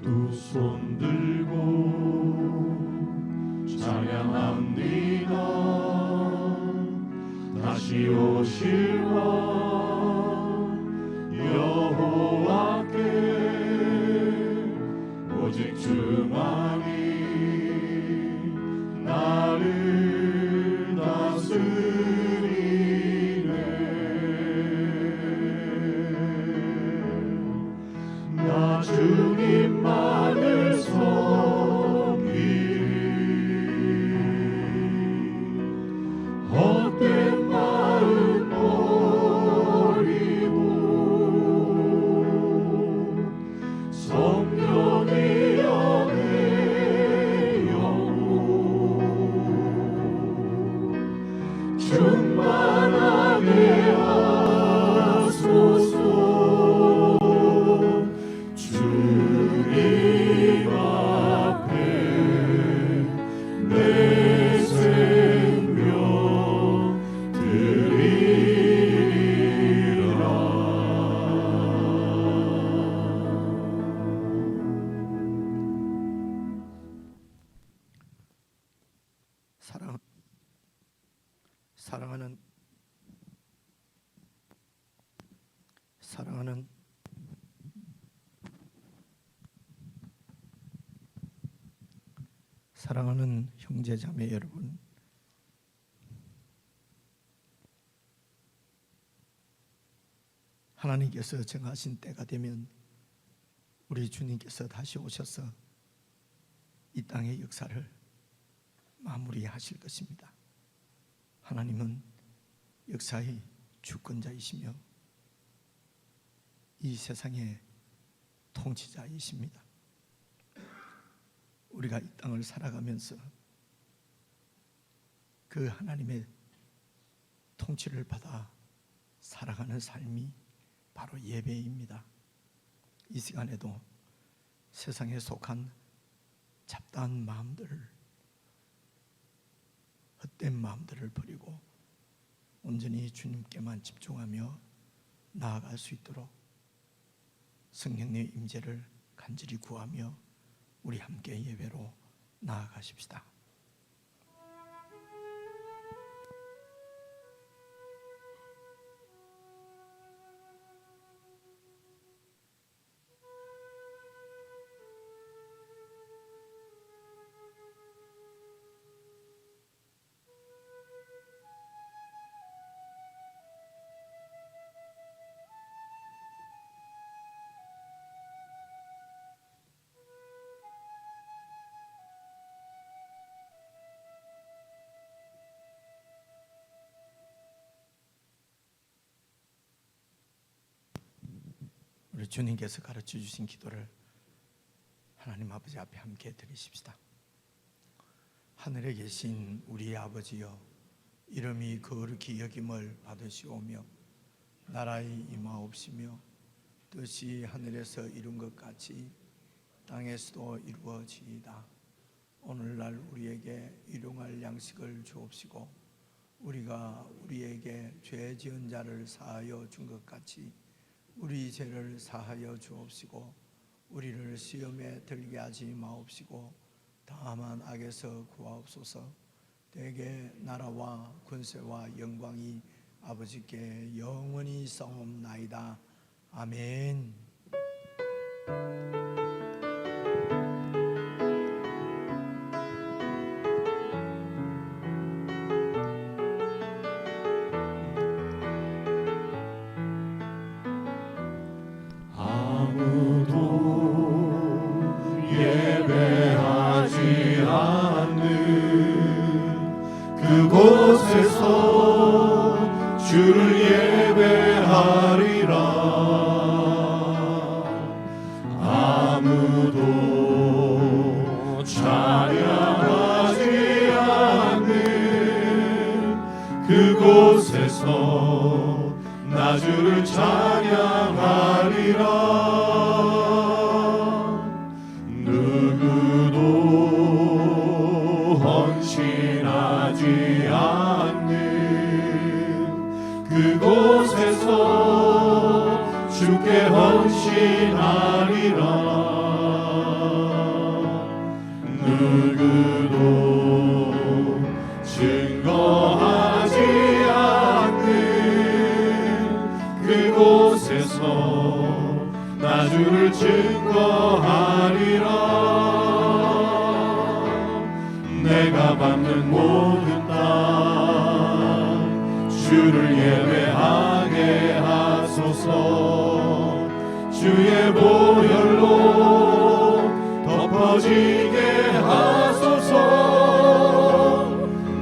두 손 들고 찬양합니다. 다시 오실 왕 여호와께 오직 주만이 나를 다스리네. 나 주님만을 섬기리. 헛된 마음 버리고 성령이여 내 영혼 충만하게 하소서. 주님 앞에 내 생명 드리라. 사랑하는 형제자매 여러분, 하나님께서 정하신 때가 되면 우리 주님께서 다시 오셔서 이 땅의 역사를 마무리하실 것입니다. 하나님은 역사의 주권자이시며 이 세상의 통치자이십니다. 우리가 이 땅을 살아가면서 그 하나님의 통치를 받아 살아가는 삶이 바로 예배입니다. 이 시간에도 세상에 속한 잡다한 마음들을, 헛된 마음들을 버리고 온전히 주님께만 집중하며 나아갈 수 있도록 성령의 임재를 간절히 구하며 우리 함께 예배로 나아가십시다. 우리 주님께서 가르쳐 주신 기도를 하나님 아버지 앞에 함께 드리십시다. 하늘에 계신 우리 아버지여, 이름이 거룩히 여김을 받으시오며 나라의 임하옵시며 뜻이 하늘에서 이룬 것 같이 땅에서도 이루어지이다. 오늘날 우리에게 일용할 양식을 주옵시고 우리가 우리에게 죄 지은 자를 사하여 준 것 같이 우리 죄를 사하여 주옵시고 우리를 시험에 들게 하지 마옵시고 다만 악에서 구하옵소서. 대개 나라와 권세와 영광이 아버지께 영원히 싸움나이다. 아멘. 예배하지 않는 그곳에서 주를 예배하리라. 아무도 찬양하지 않는 그곳에서 나 주를 찬양하리라. 헌신하지 않는 그곳에서 주께 헌신하리라. 누구도 증거하지 않는 그곳에서 나 주를 증거하리라. 내가 밟는 모든 땅 주를 예배하게 하소서. 주의 보혈로 덮어지게 하소서.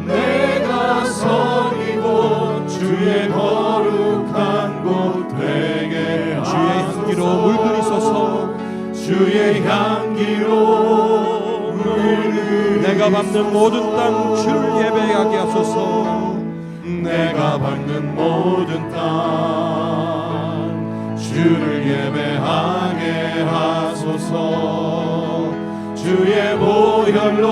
내가 선 이곳 주의 거룩한 곳 되게 하소서. 주의 향기로 물들이소서. 주의 향기로 물들이소서. 내가 밟는 모든 땅 주를 예배하게 하소서. 내가 밟는 모든 땅 주를 예배하게 하소서. 주의 보혈로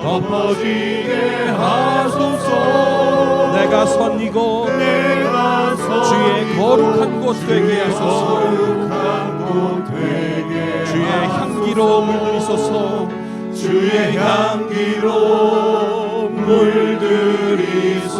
덮어지게 하소서. 내가 선 이곳 내가 선 주의 거룩한 곳 되게 하소서. 거룩한 곳 되게 주의 향기로 물들이소서. 주의 향기로 물들이소서.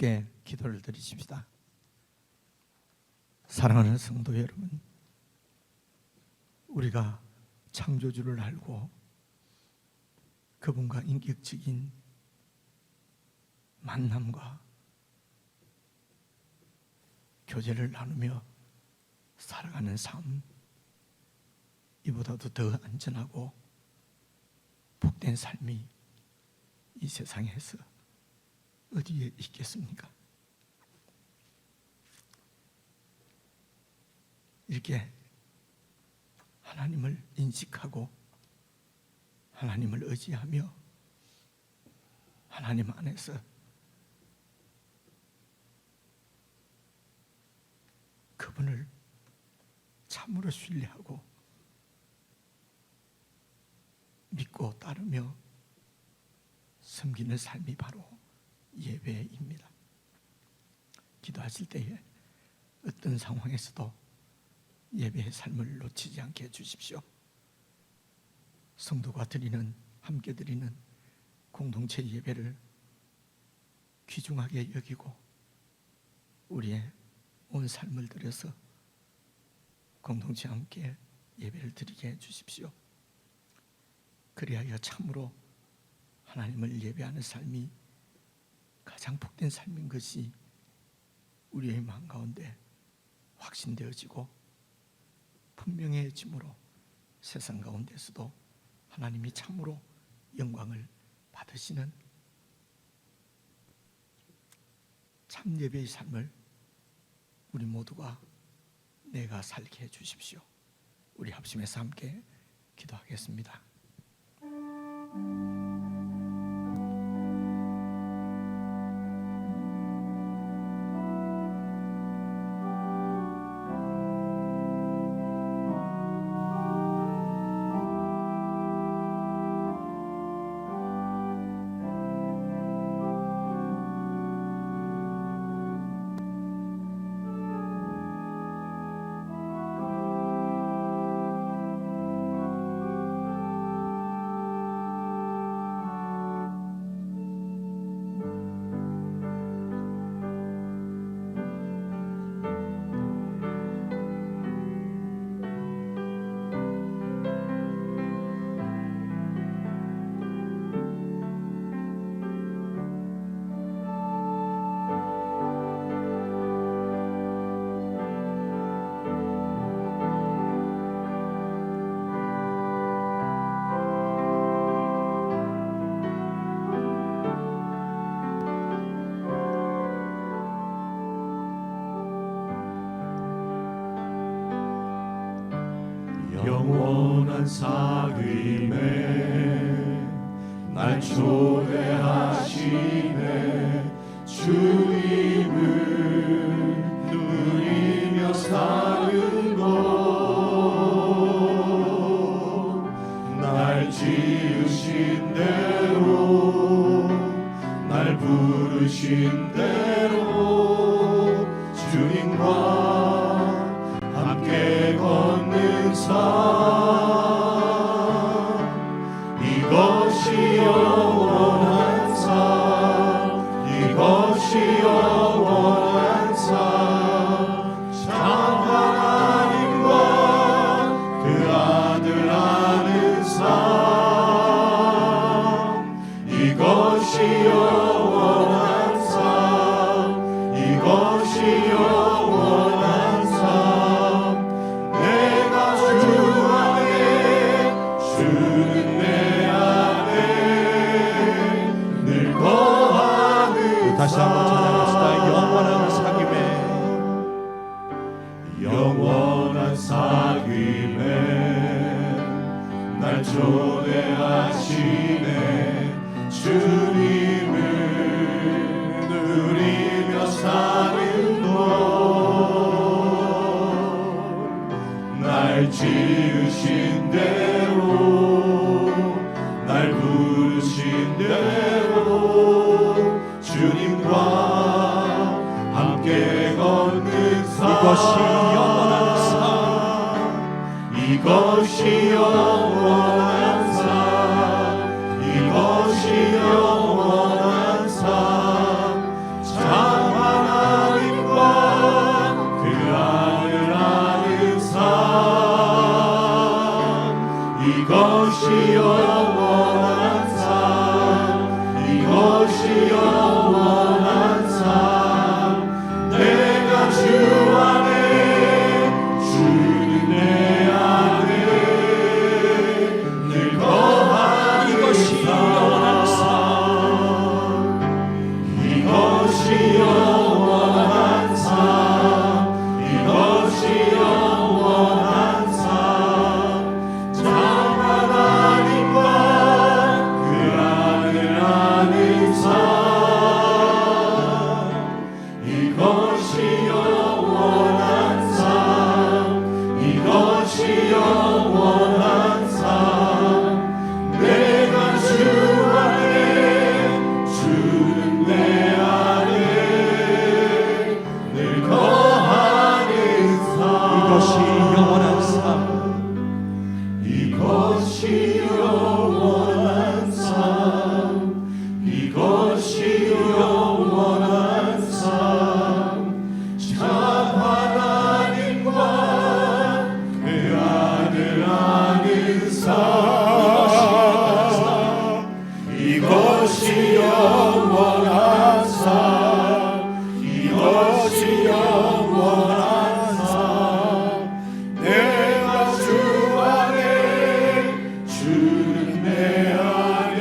함께 기도를 드리십시다. 사랑하는 성도 여러분, 우리가 창조주를 알고 그분과 인격적인 만남과 교제를 나누며 살아가는 삶, 이보다도 더 안전하고 복된 삶이 이 세상에서 어디에 있겠습니까? 이렇게 하나님을 인식하고 하나님을 의지하며 하나님 안에서 그분을 참으로 신뢰하고 믿고 따르며 섬기는 삶이 바로 예배입니다. 기도하실 때에 어떤 상황에서도 예배의 삶을 놓치지 않게 해주십시오. 성도가 함께 드리는 공동체 예배를 귀중하게 여기고 우리의 온 삶을 들여서 공동체 함께 예배를 드리게 해주십시오. 그리하여 참으로 하나님을 예배하는 삶이 가장 복된 삶인 것이 우리의 마음 가운데 확신되어지고 분명해짐으로 세상 가운데서도 하나님이 참으로 영광을 받으시는 참 예배의 삶을 우리 모두가 내가 살게 해주십시오. 우리 합심해서 함께 기도하겠습니다. 영원한 사귐에 날 초대하시네. 주님을 누리며 사는 것, 날 지으신 대로 날 부르신 대로 주님과 함께 걷는 삶, 이것이 영원한 삶, 이것이 영원한 삶. 참 하나님과 그 아들 아는 삶, 이것이 영원한 삶, 이것이 영원한 삶. 내가 주 안에, 주는 내 안에 늘 거하는 다시 한번 찬양합시다. 영원한 사귐에, 영원한 사귐에 날 초대하시네. 주님을 누리며 사는 것, 날 지으신 대로 날 부르신 대로 주님과 함께 걷는 삶, 이것이 영원한 삶, 이것이 영원한 삶, 이것이 영원한 삶. 참 하나님과 그 아들 아는 삶, 이것이 영원한 삶, 이것이 영원한 삶. 내가 주 안에, 주는 내 안에 늘 거하는 이것이 이것이 영원한 삶 참 하나님과 그 아들 아는 삶 이것이 영원한 삶 이것이 영원한 삶 내가 주 안에 주는 내 안에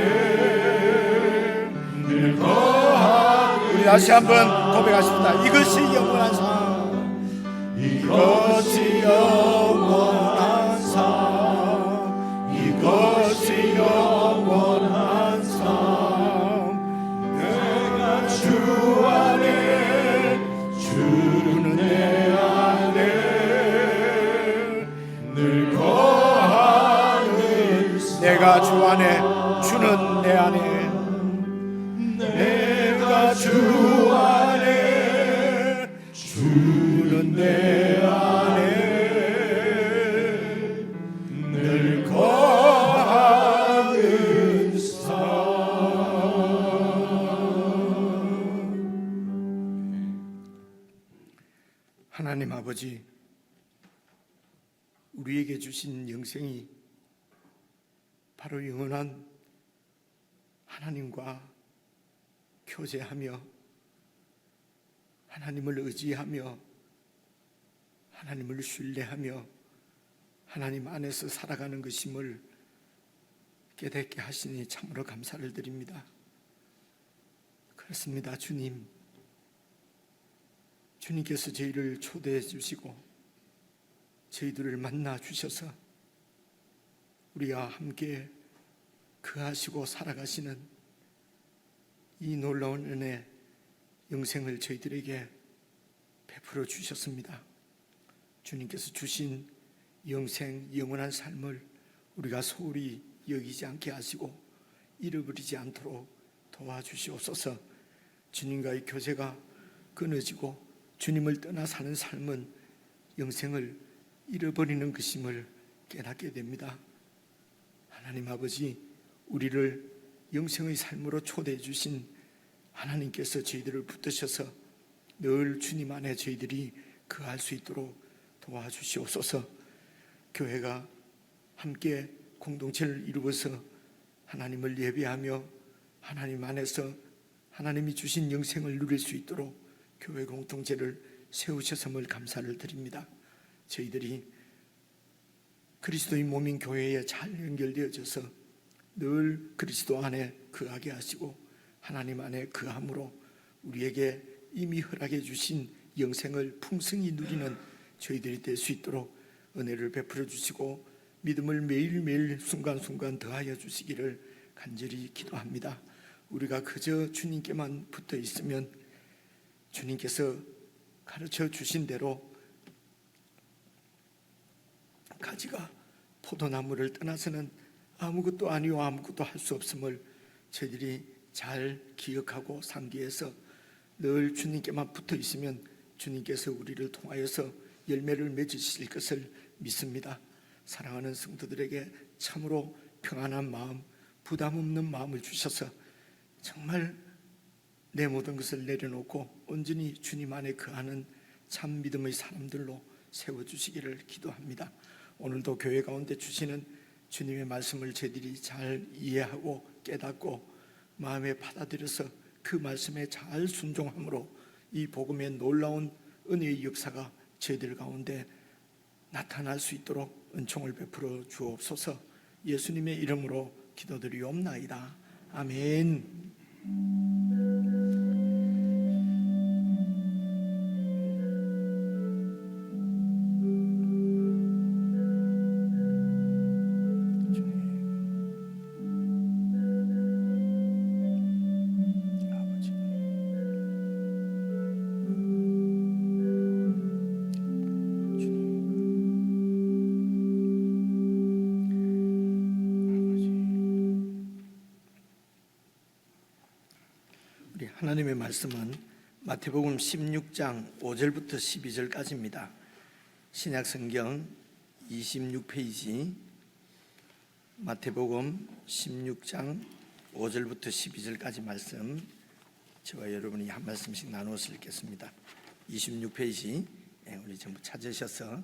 늘 거하리 우리 다시 한번 고백하십니다. 이것이 영원한 삶, 이것이 영원한 삶 이것이 영원한 삶 내가 주 안에 주는 내 안에 늘 거하는 삶 내가 주 안에 주는 내 안에 내가 주 안에 주는 내 안에 늘 거하는 삶 하나님 아버지, 우리에게 주신 영생이 바로 영원한 하나님과 교제하며 하나님을 의지하며 하나님을 신뢰하며 하나님 안에서 살아가는 것임을 깨닫게 하시니 참으로 감사를 드립니다. 그렇습니다. 주님께서 저희를 초대해 주시고 저희들을 만나 주셔서 우리와 함께 거하시고 살아가시는 이 놀라운 은혜, 영생을 저희들에게 베풀어 주셨습니다. 주님께서 주신 영생, 영원한 삶을 우리가 소홀히 여기지 않게 하시고 잃어버리지 않도록 도와주시옵소서. 주님과의 교제가 끊어지고 주님을 떠나 사는 삶은 영생을 잃어버리는 것임을 깨닫게 됩니다. 하나님 아버지, 우리를 영생의 삶으로 초대해 주신 하나님께서 저희들을 붙드셔서 늘 주님 안에 저희들이 거할 수 있도록 도와주시옵소서. 교회가 함께 공동체를 이루어서 하나님을 예배하며 하나님 안에서 하나님이 주신 영생을 누릴 수 있도록 교회 공동체를 세우셨음을 감사를 드립니다. 저희들이 그리스도의 몸인 교회에 잘 연결되어져서 늘 그리스도 안에 거하게 하시고 하나님 안에 거함으로 우리에게 이미 허락해 주신 영생을 풍성히 누리는 저희들이 될 수 있도록 은혜를 베풀어 주시고 믿음을 매일매일 순간순간 더하여 주시기를 간절히 기도합니다. 우리가 그저 주님께만 붙어 있으면 주님께서 가르쳐 주신 대로 가지가 포도나무를 떠나서는 아무것도 아니요 아무것도 할 수 없음을 저희들이 잘 기억하고 상기해서 늘 주님께만 붙어 있으면 주님께서 우리를 통하여서 열매를 맺으실 것을 믿습니다. 사랑하는 성도들에게 참으로 평안한 마음, 부담 없는 마음을 주셔서 정말 내 모든 것을 내려놓고 온전히 주님 안에 거하는 참 믿음의 사람들로 세워주시기를 기도합니다. 오늘도 교회 가운데 주시는 주님의 말씀을 저희들이 잘 이해하고 깨닫고 마음에 받아들여서 그 말씀에 잘 순종함으로 이 복음의 놀라운 은혜의 역사가 저희들 가운데 나타날 수 있도록 은총을 베풀어 주옵소서. 예수님의 이름으로 기도드리옵나이다. 아멘. 하나님의 말씀은 마태복음 16장 5절부터 12절까지입니다. 신약성경 26페이지 마태복음 16장 5절부터 12절까지 말씀 저와 여러분이 한 말씀씩 나누어서 읽겠습니다. 26페이지 우리 전부 찾으셔서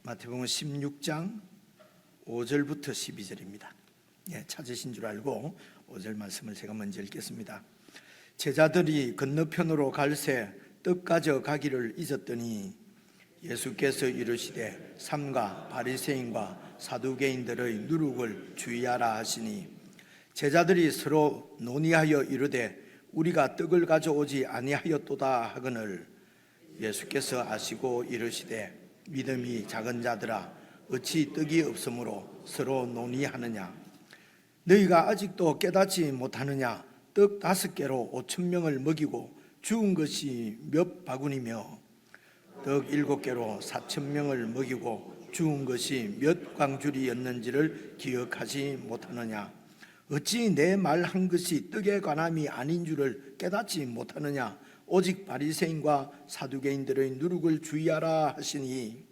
마태복음 16장 5절부터 12절입니다. 찾으신 줄 알고 5절 말씀을 제가 먼저 읽겠습니다. 제자들이 건너편으로 갈새 떡 가져가기를 잊었더니 예수께서 이르시되 삼가 바리새인과 사두개인들의 누룩을 주의하라 하시니 제자들이 서로 논의하여 이르되 우리가 떡을 가져오지 아니하였도다 하거늘 예수께서 아시고 이르시되 믿음이 작은 자들아 어찌 떡이 없으므로 서로 논의하느냐 너희가 아직도 깨닫지 못하느냐 떡 5개로 5,000명을 먹이고 죽은 것이 몇 바구니며 떡 7개로 4,000명을 먹이고 죽은 것이 몇 광줄이었는지를 기억하지 못하느냐 어찌 내 말 한 것이 떡에 관함이 아닌 줄을 깨닫지 못하느냐 오직 바리새인과 사두개인들의 누룩을 주의하라 하시니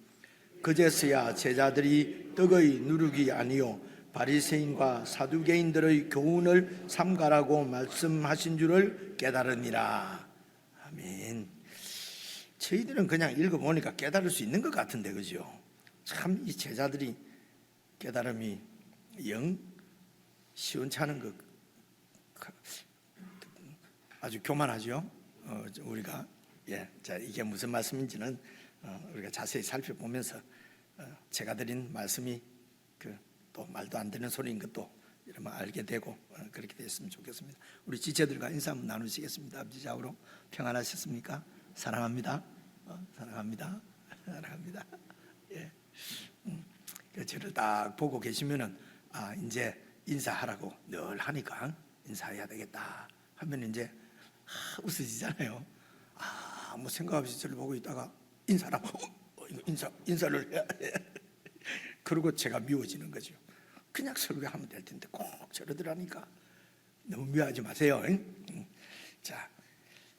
그제서야 제자들이 떡의 누룩이 아니요 바리새인과 사두개인들의 교훈을 삼가라고 말씀하신 줄을 깨달으니라. 아멘. 저희들은 그냥 읽어보니까 깨달을 수 있는 것 같은데 그죠? 참 이 제자들이 깨달음이 영 시원찮은 것 아주 교만하죠. 우리가 자 이게 무슨 말씀인지는 우리가 자세히 살펴보면서 제가 드린 말씀이 또 말도 안 되는 소리인 것도 이러면 알게 되고 그렇게 됐으면 좋겠습니다. 우리 지체들과 인사 한번 나누시겠습니다. 아버지 좌우로 평안하셨습니까? 사랑합니다. 사랑합니다. 사랑합니다. 예. 저를 딱 보고 계시면은 이제 인사하라고 늘 하니까 인사해야 되겠다 하면 이제 웃으시잖아요. 아무 생각 없이 저를 보고 있다가 인사라고 인사를 해야 돼. 그리고 제가 미워지는 거죠. 그냥 설교 하면 될 텐데 꼭 저러더라니까 너무 미워하지 마세요. 자,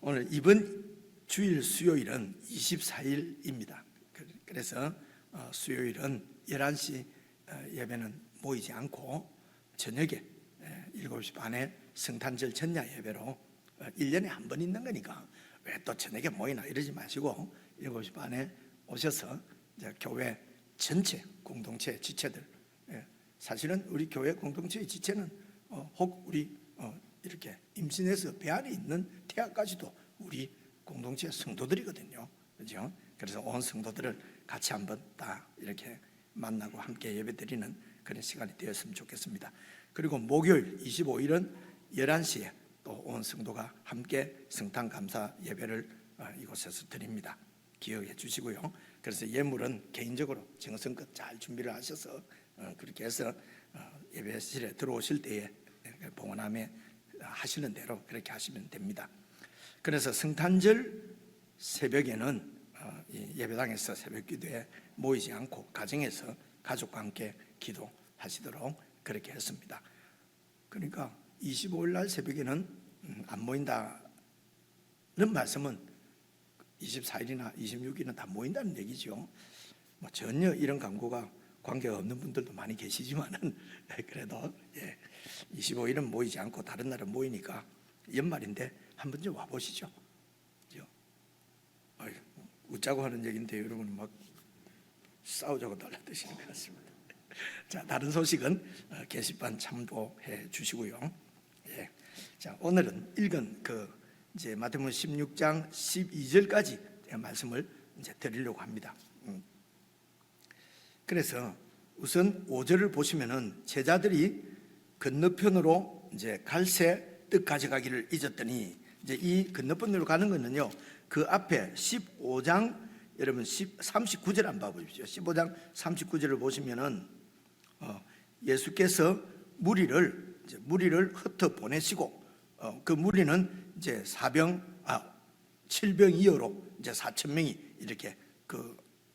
오늘 이번 주일 수요일은 24일입니다. 그래서 수요일은 11시 예배는 모이지 않고 저녁에 7시 반에 성탄절 전야 예배로 1년에 한 번 있는 거니까 왜 또 저녁에 모이나 이러지 마시고 7시 반에 오셔서 이제 교회 전체 공동체 지체들 사실은 우리 교회 공동체의 지체는 혹 우리 이렇게 임신해서 배 안에 있는 태아까지도 우리 공동체 성도들이거든요. 그렇죠? 그래서 온 성도들을 같이 한번 다 이렇게 만나고 함께 예배드리는 그런 시간이 되었으면 좋겠습니다. 그리고 목요일 25일은 11시에 또 온 성도가 함께 성탄 감사 예배를 이곳에서 드립니다. 기억해 주시고요. 그래서 예물은 개인적으로 정성껏 잘 준비를 하셔서 그렇게 해서 예배실에 들어오실 때에 봉헌함에 하시는 대로 그렇게 하시면 됩니다. 그래서 성탄절 새벽에는 예배당에서 새벽 기도에 모이지 않고 가정에서 가족과 함께 기도하시도록 그렇게 했습니다. 그러니까 25일 날 새벽에는 안 모인다는 말씀은 24일이나 26일은 다 모인다는 얘기죠. 뭐 전혀 이런 광고가 관계가 없는 분들도 많이 계시지만은 그래도 25일은 모이지 않고 다른 날은 모이니까 연말인데 한번 좀 와보시죠. 웃자고 하는 얘기인데 여러분 막 싸우자고 달라드시는 것 같습니다. 자, 다른 소식은 게시판 참고해 주시고요. 자, 오늘은 읽은 이제 마태복음 16장 12절까지 말씀을 이제 드리려고 합니다. 그래서 우선 5절을 보시면은 제자들이 건너편으로 이제 갈새 떡 가져가기를 잊었더니 이제 이 건너편으로 가는 거는요. 그 앞에 15장 여러분 39절 한번 봐보십시오. 15장 39절을 보시면은 예수께서 무리를 흩어 보내시고 그 무리는 이제 7병2호로 이제 4,000명이 이렇게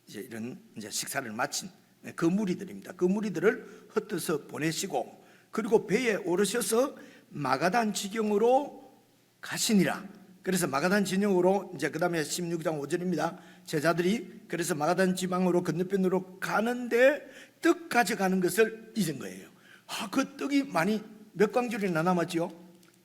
이제 이런 이제 식사를 마친 그 무리들입니다. 그 무리들을 흩어서 보내시고 그리고 배에 오르셔서 마가단 지경으로 가시니라. 그래서 마가단 진영으로 이제 그 다음에 16장 5절입니다. 제자들이 그래서 마가단 지방으로 건너편으로 가는데 떡 가져가는 것을 잊은 거예요. 그 떡이 많이 몇 강줄이나 남았지요?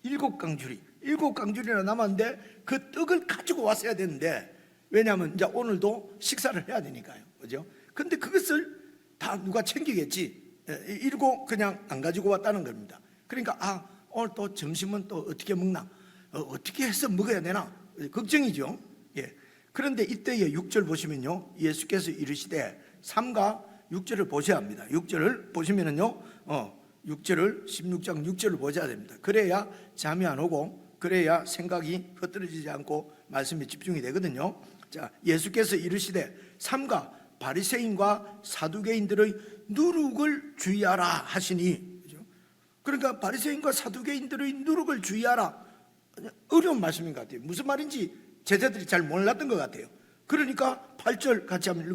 7강줄이나 남았는데 그 떡을 가지고 왔어야 되는데, 왜냐하면 이제 오늘도 식사를 해야 되니까요, 그죠? 근데 그것을 다 누가 챙기겠지? 이러고 그냥 안 가지고 왔다는 겁니다. 그러니까 오늘 또 점심은 또 어떻게 먹나? 어떻게 해서 먹어야 되나? 걱정이죠. 예. 그런데 이때의 6절 보시면요, 예수께서 이르시되 3과 6절을 보셔야 합니다. 6절을 보시면은요, 6절을 16장 6절을 보셔야 됩니다. 그래야 잠이 안 오고, 그래야 생각이 흩어지지 않고 말씀에 집중이 되거든요. 자, 예수께서 이르시되 3가 바리새인과 사두개인들의 누룩을 주의하라 하시니, 그죠? 그러니까 바리새인과 사두개인들의 누룩을 주의하라, 어려운 말씀인 것 같아요. 무슨 말인지 제자들이 잘 몰랐던 것 같아요. 그러니까 8절 같이 한번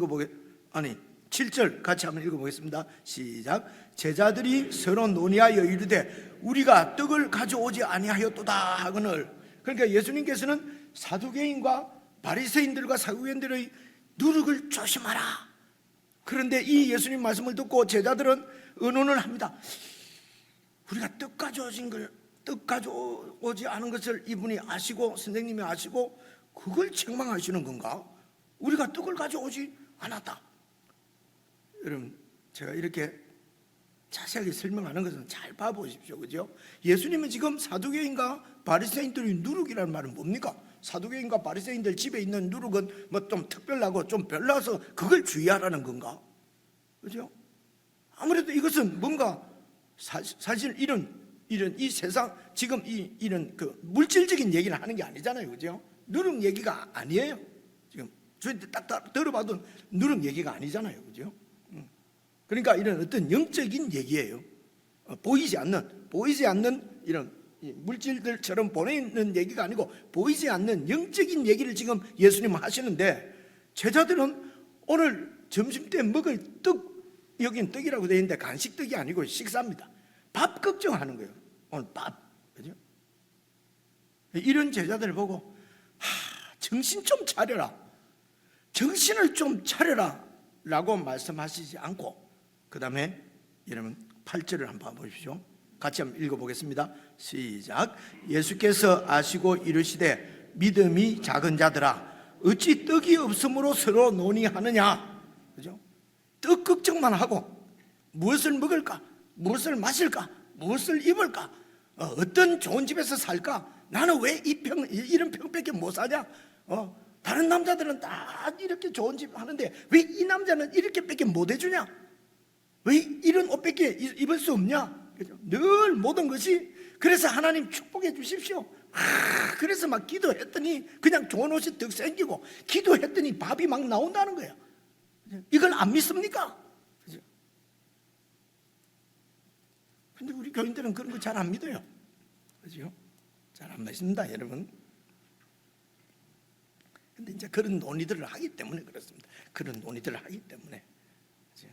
7절 같이 한번 읽어보겠습니다. 시작. 제자들이 서로 논의하여 이르되 우리가 떡을 가져오지 아니하였도다 하거늘. 그러니까 예수님께서는 사두개인과 바리새인들과 사두개인들의 누룩을 조심하라. 그런데 이 예수님 말씀을 듣고 제자들은 의논을 합니다. 우리가 떡 가져오지 않은 것을 이분이 아시고, 선생님이 아시고 그걸 책망하시는 건가? 우리가 떡을 가져오지 않았다. 여러분, 제가 이렇게 자세하게 설명하는 것은 잘 봐보십시오, 그죠? 예수님은 지금 사두개인과 바리새인들의 누룩이라는 말은 뭡니까? 사두개인과 바리새인들 집에 있는 누룩은 뭐 좀 특별하고 좀 별나서 그걸 주의하라는 건가? 그죠? 아무래도 이것은 뭔가 사실 이런 이 세상 지금 이런 그 물질적인 얘기를 하는 게 아니잖아요, 그죠? 누룩 얘기가 아니에요. 지금 저희들 딱 들어봐도 누룩 얘기가 아니잖아요, 그죠? 그러니까 이런 어떤 영적인 얘기예요. 보이지 않는 이런 물질들처럼 보이는 얘기가 아니고 보이지 않는 영적인 얘기를 지금 예수님은 하시는데, 제자들은 오늘 점심 때 먹을 떡, 여긴 떡이라고 되어 있는데 간식떡이 아니고 식사입니다. 밥 걱정하는 거예요. 오늘 밥, 그죠? 이런 제자들을 보고 정신 좀 차려라, 정신을 좀 차려라 라고 말씀하시지 않고, 그 다음에 여러분 8절을 한번 보십시오. 같이 한번 읽어보겠습니다. 시작. 예수께서 아시고 이르시되 믿음이 작은 자들아 어찌 떡이 없으므로 서로 논의하느냐. 그죠? 떡 걱정만 하고 무엇을 먹을까, 무엇을 마실까, 무엇을 입을까, 어떤 좋은 집에서 살까, 나는 왜 이런 평밖에 못 사냐, 다른 남자들은 다 이렇게 좋은 집 하는데 왜 이 남자는 이렇게밖에 못 해주냐, 왜 이런 옷밖에 입을 수 없냐. 그죠? 늘 모든 것이 그래서 하나님 축복해 주십시오. 그래서 막 기도했더니 그냥 좋은 옷이 득 생기고, 기도했더니 밥이 막 나온다는 거예요. 이걸 안 믿습니까? 그죠? 근데 우리 교인들은 그런 거 잘 안 믿어요. 그죠? 잘 안 믿습니다, 여러분. 근데 이제 그런 논의들을 하기 때문에 그렇습니다. 그런 논의들을 하기 때문에. 그죠?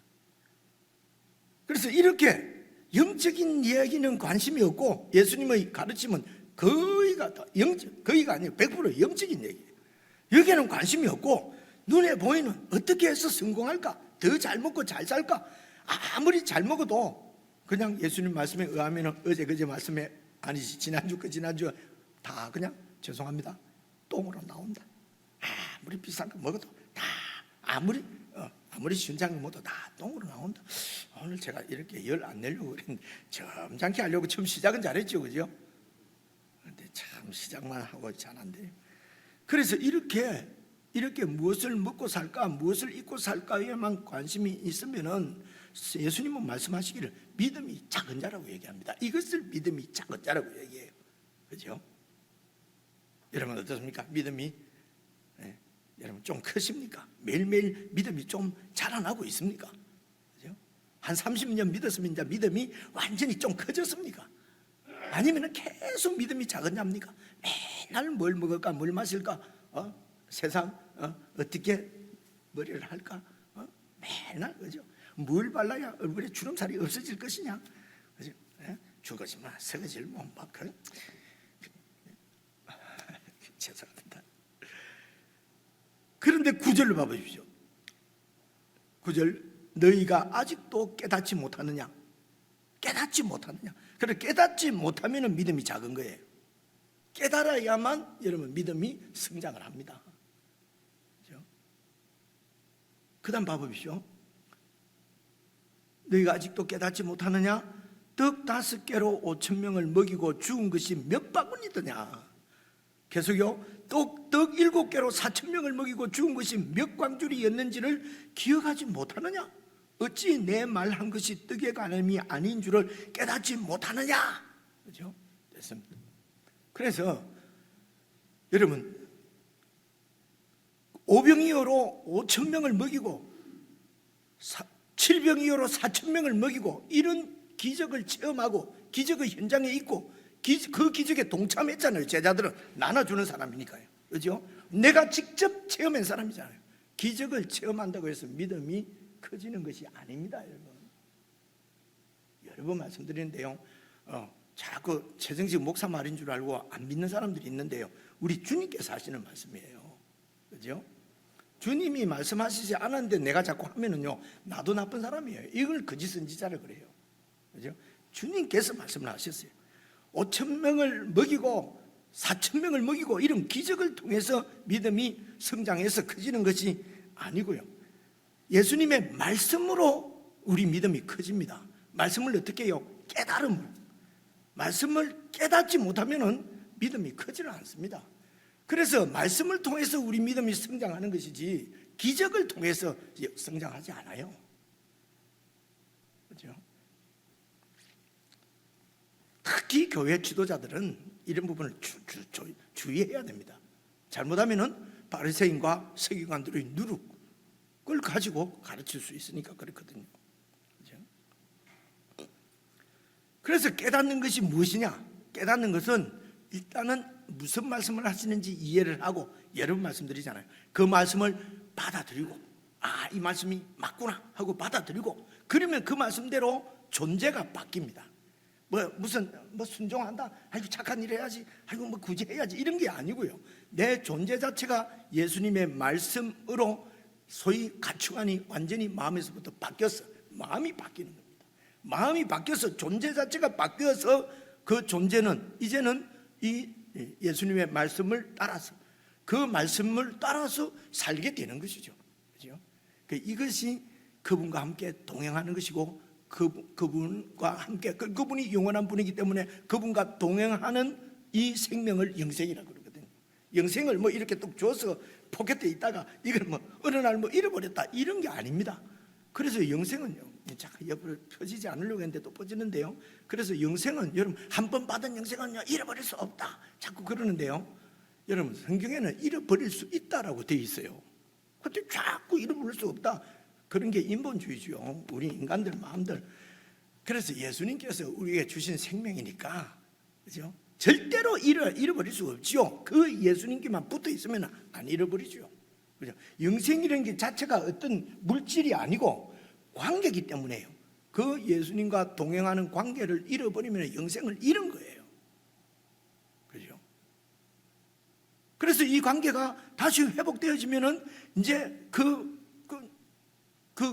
그래서 이렇게 영적인 이야기는 관심이 없고, 예수님의 가르침은 거의가 아니에요. 100% 영적인 얘기예요. 여기에는 관심이 없고, 눈에 보이는 어떻게 해서 성공할까, 더 잘 먹고 잘 살까, 아무리 잘 먹어도 그냥 예수님 말씀에 의하면 어제 그제 말씀에 아니지 지난주 그 지난주 다 그냥 죄송합니다 똥으로 나온다. 아무리 비싼 거 먹어도 다 아무리 순장을 먹어도 다 똥으로 나온다. 오늘 제가 이렇게 열 안 내려고 그랬는데 점잖게 하려고 처음 시작은 잘했죠, 그죠? 근데 참 시작만 하고 잘 안 돼요. 그래서 이렇게 무엇을 먹고 살까, 무엇을 입고 살까에만 관심이 있으면은 예수님은 말씀하시기를 믿음이 작은 자라고 얘기합니다. 이것을 믿음이 작은 자라고 얘기해요. 그죠? 여러분 어떻습니까? 믿음이 여러분 좀 크십니까? 매일매일 믿음이 좀 자라나고 있습니까? 그죠? 한 30년 믿었으면 이제 믿음이 완전히 좀 커졌습니까? 아니면 계속 믿음이 작은 자입니까? 맨날 뭘 먹을까, 뭘 마실까, 세상 어떻게 머리를 할까, 맨날, 그죠? 뭘 발라야 얼굴에 주름살이 없어질 것이냐, 그죠? 죽어지마, 서거질 못 막 죄송합니다. 그런데 9절을 봐보십시오. 9절, 너희가 아직도 깨닫지 못하느냐? 깨닫지 못하느냐? 그래, 깨닫지 못하면 믿음이 작은 거예요. 깨달아야만 여러분 믿음이 성장을 합니다. 그렇죠? 그 다음 봐보십시오. 너희가 아직도 깨닫지 못하느냐? 떡 5개로 5,000명을 먹이고 죽은 것이 몇 바구니더냐? 계속요. 떡 7개로 4,000명을 먹이고 죽은 것이 몇 광줄이었는지를 기억하지 못하느냐? 어찌 내 말한 것이 떡의 가늠이 아닌 줄을 깨닫지 못하느냐? 그렇죠? 됐습니다. 그래서 여러분 5병이어로 5,000명을 먹이고 7병이어로 4,000명을 먹이고 이런 기적을 체험하고 기적의 현장에 있고 그 기적에 동참했잖아요. 제자들은 나눠주는 사람이니까요. 그렇죠? 내가 직접 체험한 사람이잖아요. 기적을 체험한다고 해서 믿음이 커지는 것이 아닙니다. 여러분, 여러 번 말씀드리는데요, 자꾸 최정식 목사 말인 줄 알고 안 믿는 사람들이 있는데요, 우리 주님께서 하시는 말씀이에요. 그렇죠? 주님이 말씀하시지 않았는데 내가 자꾸 하면은요, 나도 나쁜 사람이에요. 이걸 거짓 선지자라 그래요. 그렇죠? 주님께서 말씀을 하셨어요. 5,000명을 먹이고 4,000명을 먹이고 이런 기적을 통해서 믿음이 성장해서 커지는 것이 아니고요, 예수님의 말씀으로 우리 믿음이 커집니다. 말씀을 어떻게 해요? 깨달음으로. 말씀을 깨닫지 못하면 믿음이 커지지 않습니다. 그래서 말씀을 통해서 우리 믿음이 성장하는 것이지 기적을 통해서 성장하지 않아요. 그렇죠? 특히 교회 지도자들은 이런 부분을 주의해야 됩니다. 잘못하면 바리새인과 서기관들의 누룩을 가지고 가르칠 수 있으니까 그렇거든요. 그렇죠? 그래서 깨닫는 것이 무엇이냐? 깨닫는 것은 일단은 무슨 말씀을 하시는지 이해를 하고, 여러 번 말씀드리잖아요. 그 말씀을 받아들이고, 이 말씀이 맞구나 하고 받아들이고, 그러면 그 말씀대로 존재가 바뀝니다. 무슨 순종한다, 아이고 착한 일 해야지, 아이고 뭐 굳이 해야지, 이런 게 아니고요, 내 존재 자체가 예수님의 말씀으로 소위 가치관이 완전히 마음에서부터 바뀌어서 마음이 바뀌는 겁니다. 마음이 바뀌어서 존재 자체가 바뀌어서 그 존재는 이제는 이 예수님의 말씀을 따라서, 그 말씀을 따라서 살게 되는 것이죠. 그렇죠? 이것이 그분과 함께 동행하는 것이고, 그분과 함께, 그분이 영원한 분이기 때문에 그분과 동행하는 이 생명을 영생이라고 그러거든요. 영생을 뭐 이렇게 뚝 줘서 포켓에 있다가 이걸 뭐 어느 날 뭐 잃어버렸다, 이런 게 아닙니다. 그래서 영생은요, 잠깐 옆으로 펴지지 않으려고 했는데 또 뻗지는데요, 그래서 영생은 여러분 한 번 받은 영생은요 잃어버릴 수 없다 자꾸 그러는데요, 여러분 성경에는 잃어버릴 수 있다라고 되어 있어요. 근데 자꾸 잃어버릴 수 없다, 그런 게 인본주의죠. 우리 인간들 마음들. 그래서 예수님께서 우리에게 주신 생명이니까, 그죠? 절대로 잃어버릴 수 없지요. 그 예수님께만 붙어 있으면 안 잃어버리죠. 그죠? 영생이라는 게 자체가 어떤 물질이 아니고 관계이기 때문에요. 그 예수님과 동행하는 관계를 잃어버리면 영생을 잃은 거예요. 그죠? 그래서 이 관계가 다시 회복되어지면은 이제 그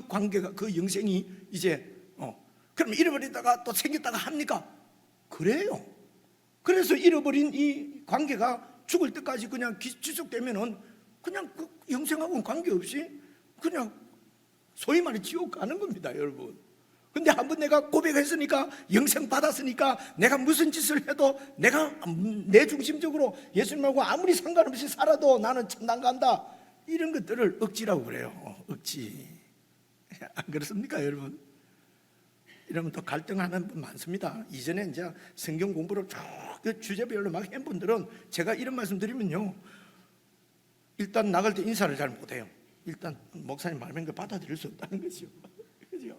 관계가, 그 영생이 이제 그럼 잃어버리다가 또 생겼다가 합니까? 그래요. 그래서 잃어버린 이 관계가 죽을 때까지 그냥 지속되면은 그냥 그 영생하고는 관계없이 그냥 소위 말해 지옥 가는 겁니다, 여러분. 근데 한번 내가 고백했으니까, 영생 받았으니까, 내가 무슨 짓을 해도, 내가 내 중심적으로 예수님하고 아무리 상관없이 살아도 나는 천당 간다, 이런 것들을 억지라고 그래요. 억지. 안 그렇습니까, 여러분? 이러면 또 갈등하는 분 많습니다. 이전에 이제 성경 공부를 쭉 주제별로 막 한 분들은 제가 이런 말씀 드리면요, 일단 나갈 때 인사를 잘 못해요. 일단 목사님 말하는 거 받아들일 수 없다는 거죠. 그죠?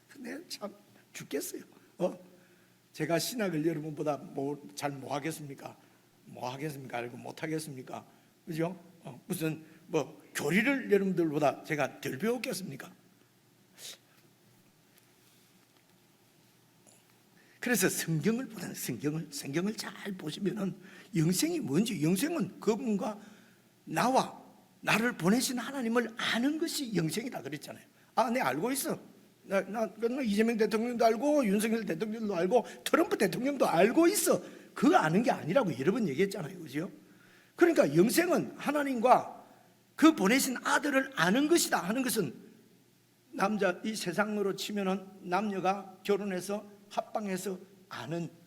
근데 참 죽겠어요. 제가 신학을 여러분보다 뭐 하겠습니까? 아니고 못 하겠습니까? 그죠? 무슨 교리를 여러분들보다 제가 덜 배웠겠습니까? 그래서 성경을 보다는 성경을 잘 보시면은 영생이 뭔지, 영생은 그분과 나를 보내신 하나님을 아는 것이 영생이다 그랬잖아요. 아, 내 알고 있어. 나 이재명 대통령도 알고 윤석열 대통령도 알고 트럼프 대통령도 알고 있어. 그거 아는 게 아니라고 여러 번 얘기했잖아요, 그죠? 그러니까 영생은 하나님과 그 보내신 아들을 아는 것이다 하는 것은 이 세상으로 치면은 남녀가 결혼해서 합방해서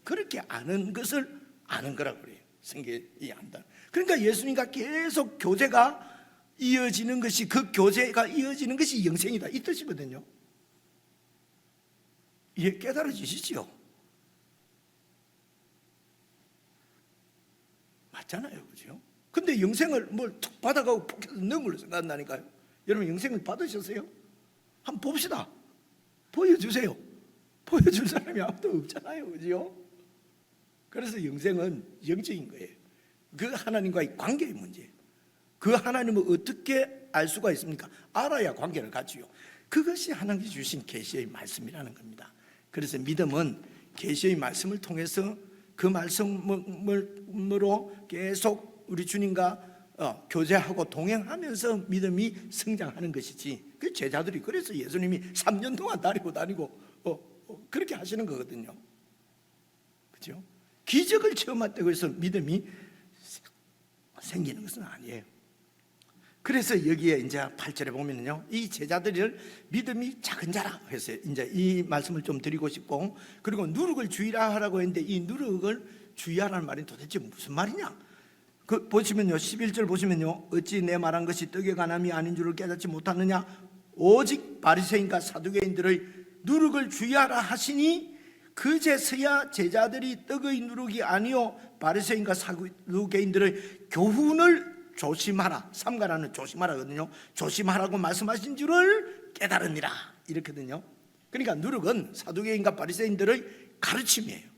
그렇게 아는 것을 아는 거라고 그래요. 성경이 안다. 그러니까 예수님과 계속 교제가 이어지는 것이, 그 교제가 이어지는 것이 영생이다 이 뜻이거든요. 이게 깨달아지시죠? 맞잖아요, 그죠? 근데 영생을 뭘 툭 받아가고 포켓에 넣은 걸로 생각한다니까요. 여러분 영생을 받으셨어요? 한번 봅시다. 보여주세요. 보여줄 사람이 아무도 없잖아요, 그죠? 그래서 영생은 영적인 거예요. 그 하나님과의 관계의 문제예요. 그 하나님을 어떻게 알 수가 있습니까? 알아야 관계를 갖지요. 그것이 하나님이 주신 계시의 말씀이라는 겁니다. 그래서 믿음은 계시의 말씀을 통해서 그 말씀으로 계속 우리 주님과 교제하고 동행하면서 믿음이 성장하는 것이지. 그 제자들이 그래서 예수님이 3년 동안 다니고 그렇게 하시는 거거든요. 그렇죠? 기적을 체험했다고 해서 믿음이 생기는 것은 아니에요. 그래서 여기에 이제 8절에 보면요, 이 제자들을 믿음이 작은 자라 해서 이제 이 말씀을 좀 드리고 싶고, 그리고 누룩을 주의라 하라고 했는데 이 누룩을 주의하라는 말이 도대체 무슨 말이냐? 그 보시면요, 11절 보시면요, 어찌 내 말한 것이 떡에 관함이 아닌 줄을 깨닫지 못하느냐? 오직 바리새인과 사두개인들의 누룩을 주의하라 하시니 그제서야 제자들이 떡의 누룩이 아니요 바리새인과 사두개인들의 교훈을 조심하라, 삼가라는 조심하라거든요. 조심하라고 말씀하신 줄을 깨달으니라 이렇거든요. 그러니까 누룩은 사두개인과 바리새인들의 가르침이에요.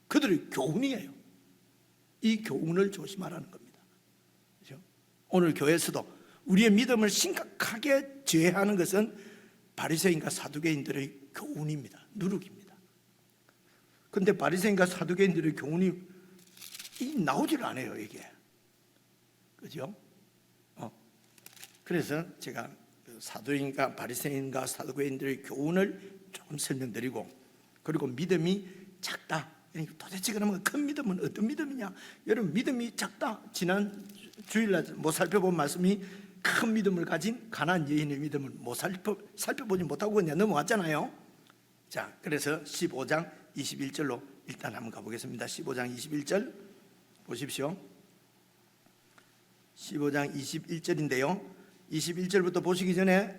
그들의 교훈이에요. 이 교훈을 조심하라는 겁니다. 그렇죠? 오늘 교회에서도 우리의 믿음을 심각하게 제해하는 것은 바리새인과 사두개인들의 교훈입니다. 누룩입니다. 그런데 바리새인과 사두개인들의 교훈이 나오질 않아요, 이게. 그죠? 그래서 제가 사도인과 바리새인과 사두개인들의 교훈을 조금 설명드리고, 그리고 믿음이 작다. 도대체 그러면 큰 믿음은 어떤 믿음이냐? 여러분, 믿음이 작다. 지난 주일날 못 살펴본 말씀이 큰 믿음을 가진 가나안 여인의 믿음을 살펴보지 못하고 그냥 넘어왔잖아요. 자, 그래서 15장 21절로 일단 한번 가보겠습니다. 15장 21절 보십시오. 15장 21절인데요. 21절부터 보시기 전에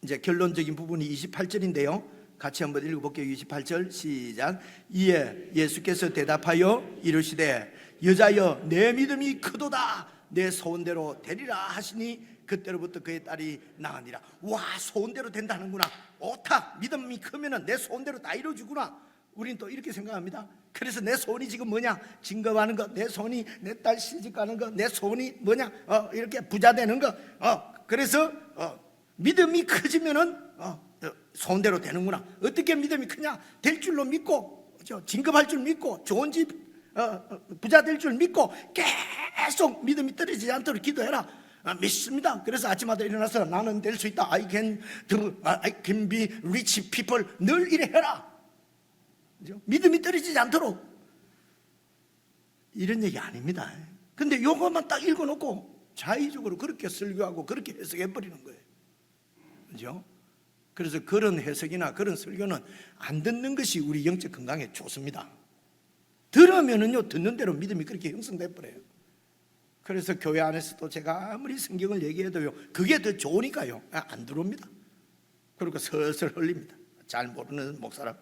이제 결론적인 부분이 28절인데요. 같이 한번 읽어볼게요. 28절 시작. 이에 예수께서 대답하여 이르시되 여자여 내 믿음이 크도다. 내 소원대로 되리라 하시니 그때로부터 그의 딸이 나으니라. 와, 소원대로 된다는구나. 옳다. 믿음이 크면은 내 소원대로 다 이루어지구나. 우리는 또 이렇게 생각합니다. 그래서 내 소원이 지금 뭐냐? 진급하는 거, 내 소원이 내 딸 시집가는 거, 내 소원이 뭐냐? 이렇게 부자 되는 거. 그래서 믿음이 커지면은 소원대로 되는구나. 어떻게 믿음이 크냐? 될 줄로 믿고, 진급할 줄 믿고, 좋은 집 부자 될 줄 믿고 계속 믿음이 떨어지지 않도록 기도해라. 믿습니다. 그래서 아침마다 일어나서 나는 될 수 있다. I can be rich people. 늘 이래 해라. 믿음이 떨어지지 않도록. 이런 얘기 아닙니다. 근데 요것만 딱 읽어놓고 자의적으로 그렇게 설교하고 그렇게 해석해버리는 거예요. 그죠? 그래서 그런 해석이나 그런 설교는 안 듣는 것이 우리 영적 건강에 좋습니다. 들으면은요, 듣는 대로 믿음이 그렇게 형성돼 버려요. 그래서 교회 안에서도 제가 아무리 성경을 얘기해도요, 그게 더 좋으니까요, 안 들어옵니다. 그리고 슬슬 흘립니다. 잘 모르는 목사람,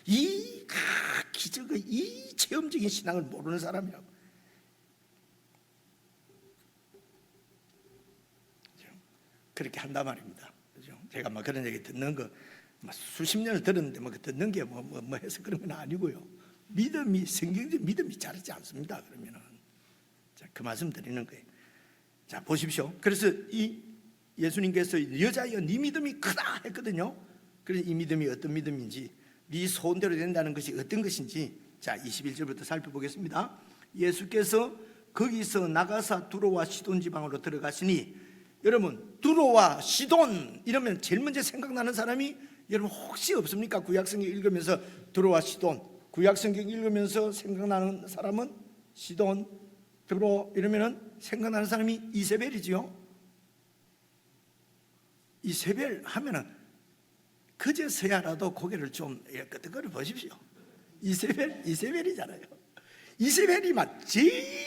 이 기적의 이 체험적인 신앙을 모르는 사람이라고. 그렇게 한단 말입니다. 제가 막 그런 얘기 듣는 거 수십 년을 들었는데 뭐 듣는 게 뭐 해서 그런 건 아니고요. 믿음이 성경적 믿음이 자르지 않습니다. 그러면은 자, 그 말씀 드리는 거예요. 자, 보십시오. 그래서 이 예수님께서 여자여 네 믿음이 크다 했거든요. 그래서 이 믿음이 어떤 믿음인지 네 소원대로 된다는 것이 어떤 것인지 자 21절부터 살펴보겠습니다. 예수께서 거기서 나가사 두로와 시돈 지방으로 들어가시니, 여러분 두로와 시돈 이러면 제일 먼저 생각나는 사람이 여러분 혹시 없습니까? 구약성경 읽으면서 두로와 시돈, 구약성경 읽으면서 생각나는 사람은 시돈, 두로 이러면은 생각나는 사람이 이세벨이지요. 이세벨 하면은 그제서야라도 고개를 좀 끄덕거려 보십시오. 이세벨이잖아요. 이세벨이 막 제일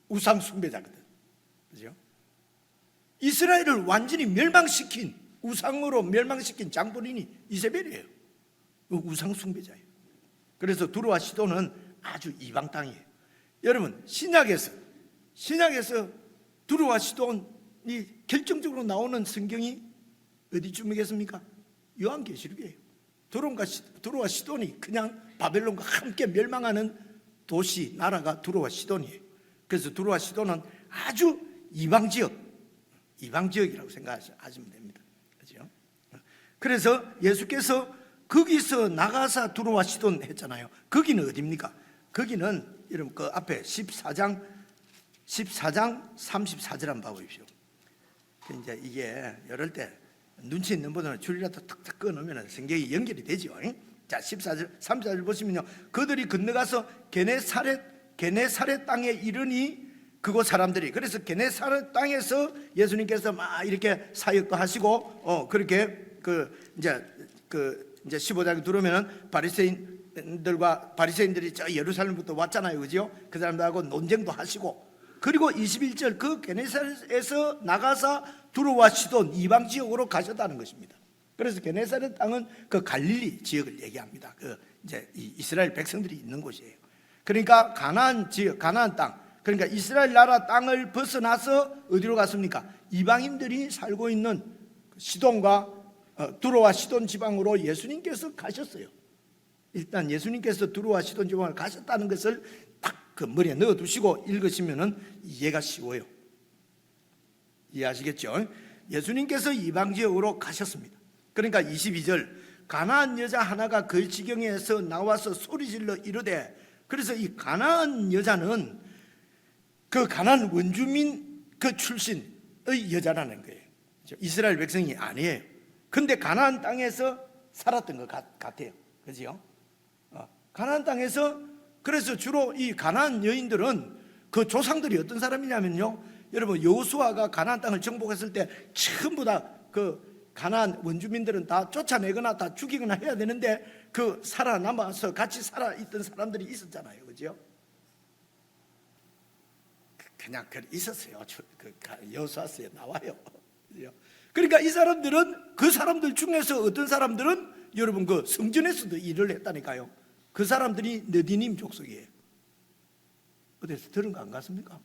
우상 숭배자거든, 그죠? 이스라엘을 완전히 멸망시킨, 우상으로 멸망시킨 장본인이 이세벨이에요. 우상 숭배자예요. 그래서 두로와 시돈은 아주 이방 땅이에요. 여러분 신약에서 두로와 시돈이 결정적으로 나오는 성경이 어디쯤이겠습니까? 요한계시록이에요. 두로와 시돈이 그냥 바벨론과 함께 멸망하는 도시, 나라가 두로와 시돈이에요. 그래서 두로와 시돈은 아주 이방지역이라고 생각하시면 됩니다. 그렇죠? 그래서 예수께서 거기서 나가사 두로와 시돈 했잖아요. 거기는 어디입니까? 거기는 여러분 그 앞에 14장 34절 한번 봐보십시오. 이제 이게 이럴 때 눈치 있는 분들은 줄이라도 탁탁 끊으면 성경이 연결이 되죠. 자 14절 34절 보시면요, 그들이 건너가서 게네사렛 땅에 이르니 그곳 사람들이, 그래서 게네사렛 땅에서 예수님께서 막 이렇게 사역도 하시고 그렇게 이제 15장에 들어오면은 바리새인들이 저 예루살렘부터 왔잖아요, 그죠? 그 사람들하고 논쟁도 하시고, 그리고 21절 그 게네사렛에서 나가사 두로와 시돈 이방 지역으로 가셨다는 것입니다. 그래서 게네사렛 땅은 그 갈릴리 지역을 얘기합니다. 이제 이스라엘 백성들이 있는 곳이에요. 그러니까 가나안 지역, 가나안 땅, 그러니까 이스라엘 나라 땅을 벗어나서 어디로 갔습니까? 이방인들이 살고 있는 시돈과 두로와 시돈 지방으로 예수님께서 가셨어요. 일단 예수님께서 두로와 시돈 지방을 가셨다는 것을 딱 그 머리에 넣어두시고 읽으시면은 이해가 쉬워요. 이해하시겠죠? 예수님께서 이방 지역으로 가셨습니다. 그러니까 22절 가나안 여자 하나가 그 지경에서 나와서 소리질러 이르되, 그래서 이 가나안 여자는 그 가나안 원주민 그 출신의 여자라는 거예요. 이스라엘 백성이 아니에요. 근데 가나안 땅에서 살았던 것 같아요. 그죠? 가나안 땅에서, 그래서 주로 이 가나안 여인들은 그 조상들이 어떤 사람이냐면요, 여러분 여호수아가 가나안 땅을 정복했을 때 전부 다 그 가나안 원주민들은 다 쫓아내거나 다 죽이거나 해야 되는데 그 살아남아서 같이 살아있던 사람들이 있었잖아요, 그죠? 그냥 있었어요. 여호수아서에 나와요. 그러니까 이 사람들은, 그 사람들 중에서 어떤 사람들은 여러분 그 성전에서도 일을 했다니까요. 그 사람들이 느디님 족속이에요. 어디서 들은 거 안 같습니까?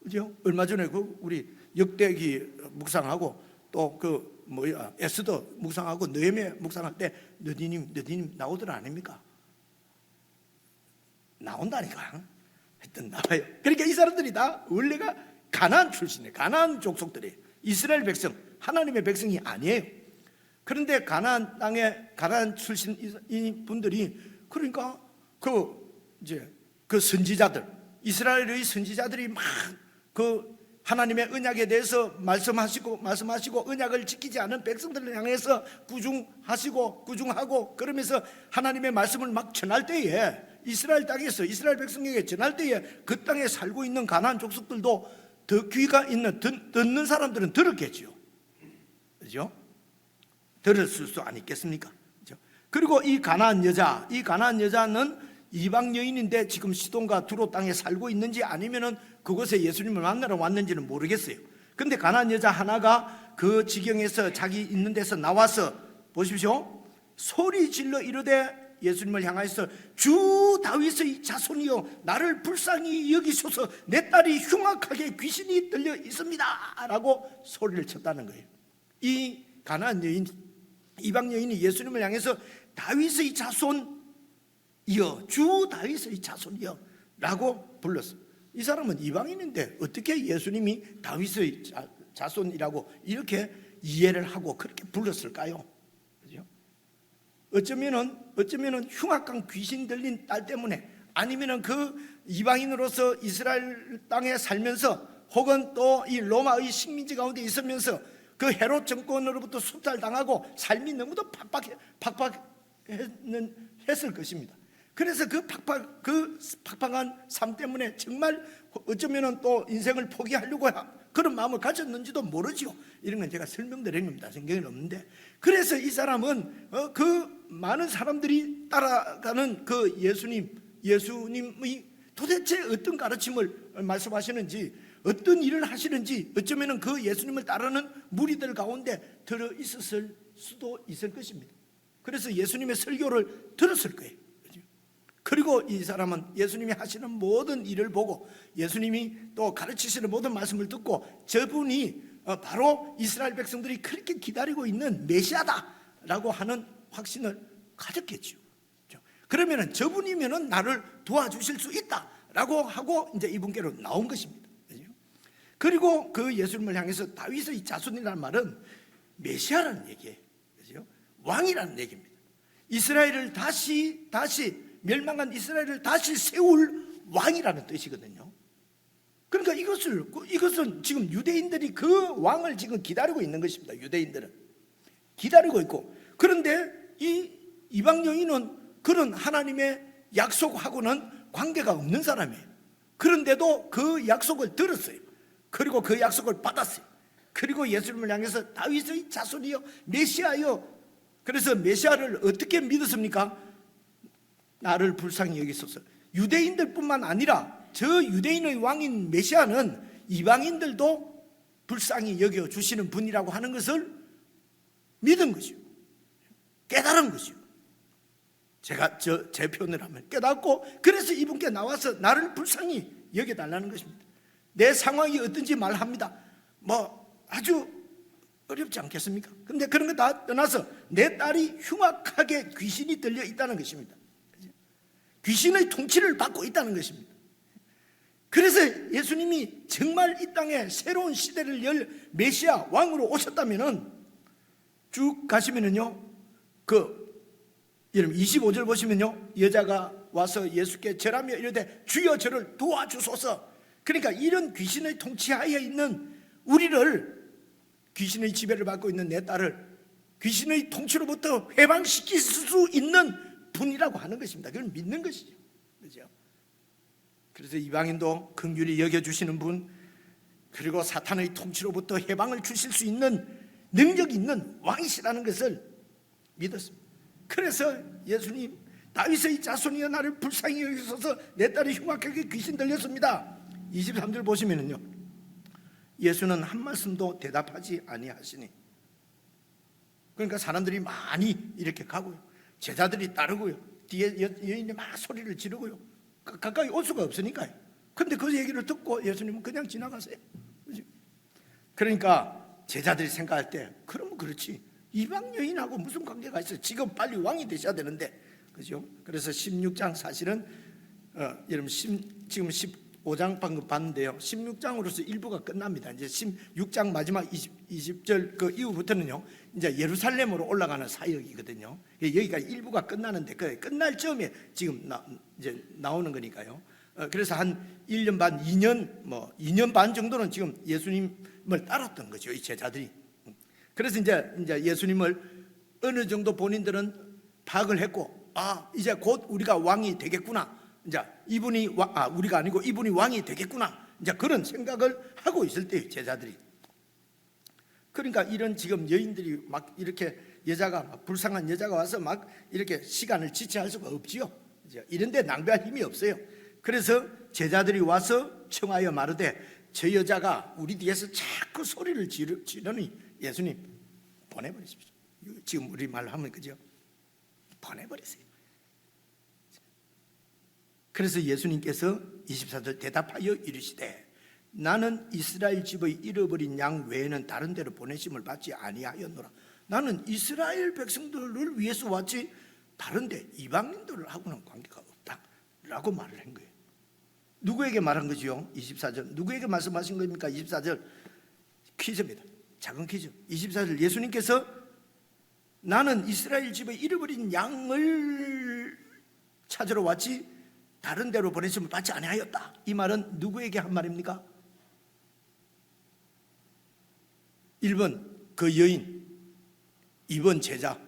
그죠? 얼마 전에 그 우리 역대기 묵상하고 또 에스더 묵상하고 느헤미야 묵상할 때 느디님 나오더라 아닙니까? 나온다니까. 하여튼 나와요. 그러니까 이 사람들이 다 원래가 가나안 출신이에요. 가나안 족속들이 이스라엘 백성, 하나님의 백성이 아니에요. 그런데 가나안 땅에 가나안 출신인 분들이, 그러니까 그 선지자들, 이스라엘의 선지자들이 막 그 하나님의 언약에 대해서 말씀하시고 언약을 지키지 않은 백성들을 향해서 꾸중하고 그러면서 하나님의 말씀을 막 전할 때에, 이스라엘 땅에서 이스라엘 백성에게 전할 때에 그 땅에 살고 있는 가나안 족속들도 더 귀가 있는, 듣는 사람들은 들었겠죠. 그죠? 들었을 수 아니겠습니까? 그죠? 그리고 이 가나안 여자는 이방 여인인데 지금 시돈과 두로 땅에 살고 있는지 아니면은 그곳에 예수님을 만나러 왔는지는 모르겠어요. 근데 가나안 여자 하나가 그 지경에서 자기 있는 데서 나와서 보십시오. 소리 질러 이르되 예수님을 향하여서 주 다윗의 자손이여 나를 불쌍히 여기소서, 내 딸이 흉악하게 귀신이 들려 있습니다 라고 소리를 쳤다는 거예요. 이 가나안 여인, 이방 여인이 예수님을 향해서 다윗의 자손이여, 주 다윗의 자손이여 라고 불렀어요. 이 사람은 이방인인데 어떻게 예수님이 다윗의 자손이라고 이렇게 이해를 하고 그렇게 불렀을까요? 그죠? 어쩌면은 흉악한 귀신 들린 딸 때문에, 아니면은 그 이방인으로서 이스라엘 땅에 살면서, 혹은 또 이 로마의 식민지 가운데 있으면서 그 헤롯 정권으로부터 숙달당하고 삶이 너무도 팍팍했을 것입니다. 그래서 그 팍팍한 삶 때문에 정말 어쩌면은 또 인생을 포기하려고 그런 마음을 가졌는지도 모르지요. 이런 건 제가 설명드리는 겁니다. 성경에는 없는데. 그래서 이 사람은 그 많은 사람들이 따라가는 그 예수님의 도대체 어떤 가르침을 말씀하시는지, 어떤 일을 하시는지, 어쩌면 그 예수님을 따르는 무리들 가운데 들어 있었을 수도 있을 것입니다. 그래서 예수님의 설교를 들었을 거예요. 그리고 이 사람은 예수님이 하시는 모든 일을 보고, 예수님이 또 가르치시는 모든 말씀을 듣고, 저분이 바로 이스라엘 백성들이 그렇게 기다리고 있는 메시아다라고 하는 확신을 가졌겠죠. 그러면은 저분이면은 나를 도와주실 수 있다라고 하고 이제 이분께로 나온 것입니다. 그리고 그 예수님을 향해서 다윗의 자손이라는 말은 메시아라는 얘기예요. 왕이라는 얘기입니다. 이스라엘을 다시 멸망한 이스라엘을 다시 세울 왕이라는 뜻이거든요. 그러니까 이것은 지금 유대인들이 그 왕을 지금 기다리고 있는 것입니다. 유대인들은 기다리고 있고, 그런데 이 이방 여인은 그런 하나님의 약속하고는 관계가 없는 사람이에요. 그런데도 그 약속을 들었어요. 그리고 그 약속을 받았어요. 그리고 예수님을 향해서 다윗의 자손이요, 메시아요. 그래서 메시아를 어떻게 믿었습니까? 나를 불쌍히 여기소서. 유대인들뿐만 아니라 저 유대인의 왕인 메시아는 이방인들도 불쌍히 여겨주시는 분이라고 하는 것을 믿은 것이요, 깨달은 것이요. 제가 제 표현을 하면 깨닫고, 그래서 이분께 나와서 나를 불쌍히 여겨달라는 것입니다. 내 상황이 어떤지 말합니다. 아주 어렵지 않겠습니까? 근데 그런 거 다 떠나서 내 딸이 흉악하게 귀신이 들려 있다는 것입니다. 귀신의 통치를 받고 있다는 것입니다. 그래서 예수님이 정말 이 땅에 새로운 시대를 열 메시아 왕으로 오셨다면은, 쭉 가시면은요, 여러분 25절 보시면요, 여자가 와서 예수께 절하며 이르되 주여 저를 도와주소서. 그러니까 이런 귀신의 통치하에 있는 우리를, 귀신의 지배를 받고 있는 내 딸을 귀신의 통치로부터 해방시킬 수 있는 분이라고 하는 것입니다. 그걸 믿는 것이죠. 그렇죠? 그래서 이방인도 긍휼히 여겨주시는 분, 그리고 사탄의 통치로부터 해방을 주실 수 있는 능력 있는 왕이시라는 것을 믿었습니다. 그래서 예수님, 다윗의 자손이여 나를 불쌍히 여기소서, 내 딸이 흉악하게 귀신 들렸습니다. 23절 보시면은요, 예수는 한 말씀도 대답하지 아니하시니. 그러니까 사람들이 많이 이렇게 가고요, 제자들이 따르고요, 뒤에 여인이 막 소리를 지르고요, 가까이 올 수가 없으니까요. 근데 그 얘기를 듣고 예수님은 그냥 지나가세요. 그러니까 제자들이 생각할 때, 그러면 그렇지, 이방 여인하고 무슨 관계가 있어요? 지금 빨리 왕이 되셔야 되는데, 그죠? 그래서 16장 사실은 여러분 지금 15장 방금 봤는데요, 16장으로서 일부가 끝납니다. 이제 16장 마지막 20절 그 이후부터는요, 이제 예루살렘으로 올라가는 사역이거든요. 여기가 일부가 끝나는데, 그 끝날 즈음에 지금 이제 나오는 거니까요. 그래서 한 1년 반, 2년 반 정도는 지금 예수님을 따랐던 거죠, 이 제자들이. 그래서 이제 예수님을 어느 정도 본인들은 파악을 했고, 이제 곧 우리가 왕이 되겠구나. 이제 이분이 우리가 아니고 이분이 왕이 되겠구나. 이제 그런 생각을 하고 있을 때예요, 제자들이. 그러니까 이런 지금 여인들이 막 이렇게 불쌍한 여자가 와서 막 이렇게 시간을 지체할 수가 없지요. 이런 데 낭비할 힘이 없어요. 그래서 제자들이 와서 청하여 마르되 저 여자가 우리 뒤에서 자꾸 소리를 지르니 예수님 보내버리십시오. 지금 우리 말로 하면 그죠? 보내버리세요. 그래서 예수님께서 24절 대답하여 이르시되 나는 이스라엘 집의 잃어버린 양 외에는 다른 데로 보내심을 받지 아니하였노라. 나는 이스라엘 백성들을 위해서 왔지 다른 데 이방인들하고는 관계가 없다라고 말을 한 거예요. 누구에게 말한 거지요? 24절 누구에게 말씀하신 겁니까? 24절 퀴즈입니다. 작은 퀴즈. 24절 예수님께서 나는 이스라엘 집의 잃어버린 양을 찾으러 왔지 다른 데로 보내심을 받지 아니하였다. 이 말은 누구에게 한 말입니까? 1번 그 여인, 2번 제자.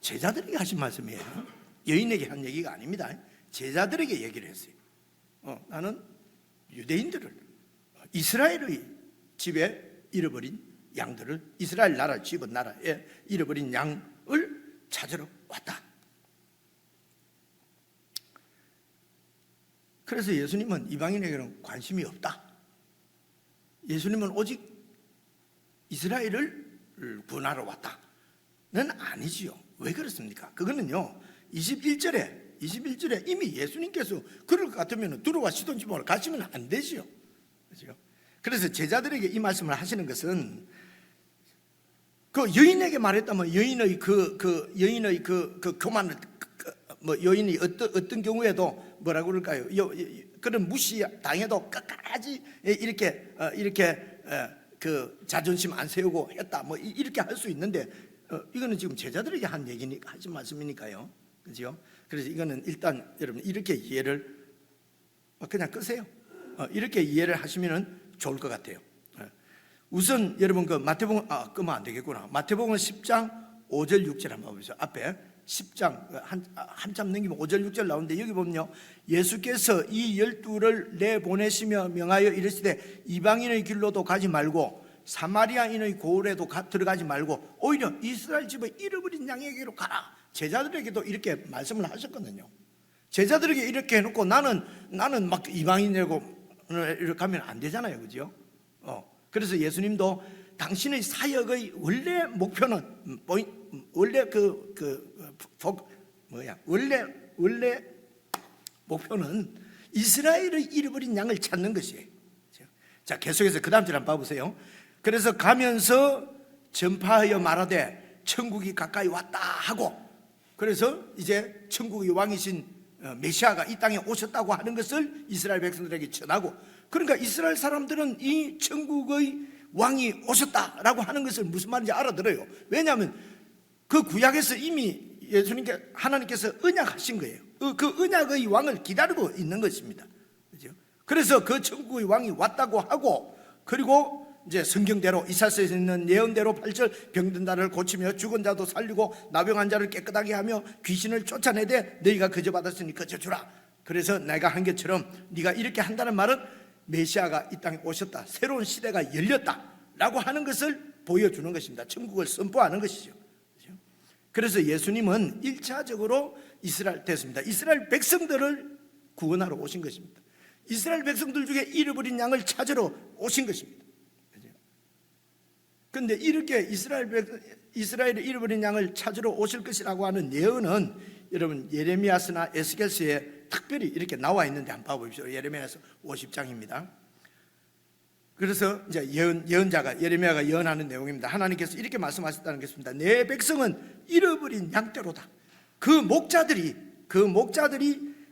제자들에게 하신 말씀이에요. 여인에게 한 얘기가 아닙니다. 제자들에게 얘기를 했어요. 나는 유대인들을, 이스라엘의 집에 잃어버린 양들을, 이스라엘 나라 집은 나라에 잃어버린 양을 찾으러 왔다. 그래서 예수님은 이방인에게는 관심이 없다. 예수님은 오직 이스라엘을 구원하러 왔다는 아니지요. 왜 그렇습니까? 그거는요 21절에 이미 예수님께서 그럴 것 같으면 들어와시던지 뭘 가시면 안 되지요. 그렇죠? 그래서 제자들에게 이 말씀을 하시는 것은 그 여인에게 말했다면 여인의 여인의 교만을 여인이 어떤 경우에도 뭐라고 그럴까요? 그런 무시 당해도 끝까지 이렇게 그 자존심 안 세우고 했다 이렇게 할 수 있는데 이거는 지금 제자들에게 한 얘기니까 하신 말씀이니까요. 그죠? 그래서 이거는 일단 여러분 이렇게 이해를 그냥 끄세요. 이렇게 이해를 하시면 좋을 것 같아요. 우선 여러분 그 마태복음 끄면 안 되겠구나. 마태복음 10장 5절 6절 한번 보세요. 앞에 10장 한참 넘기면 5절 6절 나오는데 여기 보면요 예수께서 이 12를 내보내시며 명하여 이르시되 이방인의 길로도 가지 말고 사마리아인의 고을에도 들어가지 말고 오히려 이스라엘 집의 잃어버린 양에게로 가라. 제자들에게도 이렇게 말씀을 하셨거든요. 제자들에게 이렇게 해놓고 나는 막 이방인이라고 이렇게 하면 안 되잖아요. 그죠? 그래서 예수님도 당신의 사역의 원래 목표는 원래 원래 목표는 이스라엘의 잃어버린 양을 찾는 것이에요. 자, 계속해서 그 다음 절 한번 봐보세요. 그래서 가면서 전파하여 말하되 천국이 가까이 왔다 하고, 그래서 이제 천국의 왕이신 메시아가 이 땅에 오셨다고 하는 것을 이스라엘 백성들에게 전하고, 그러니까 이스라엘 사람들은 이 천국의 왕이 오셨다라고 하는 것을 무슨 말인지 알아들어요. 왜냐하면 그 구약에서 이미 하나님께서 언약하신 거예요. 그 언약의 왕을 기다리고 있는 것입니다. 그렇죠? 그래서 그 천국의 왕이 왔다고 하고, 그리고 이제 성경대로 이사야서에 있는 예언대로 8절 병든 자를 고치며 죽은 자도 살리고 나병한 자를 깨끗하게 하며 귀신을 쫓아내되 너희가 거저 받았으니 거저 주라. 그래서 내가 한 것처럼 네가 이렇게 한다는 말은 메시아가 이 땅에 오셨다, 새로운 시대가 열렸다라고 하는 것을 보여주는 것입니다. 천국을 선포하는 것이죠. 그래서 예수님은 1차적으로 이스라엘 됐습니다. 이스라엘 백성들을 구원하러 오신 것입니다. 이스라엘 백성들 중에 잃어버린 양을 찾으러 오신 것입니다. 그런데 이렇게 이스라엘의 잃어버린 양을 찾으러 오실 것이라고 하는 예언은 여러분 예레미야서나 에스겔서에 특별히 이렇게 나와 있는데 한번 봐보십시오. 예레미야서 50장입니다. 그래서 이제 예언자가 예레미야가 예언하는 내용입니다. 하나님께서 이렇게 말씀하셨다는 것입니다. 내 백성은 잃어버린 양떼로다. 그 목자들이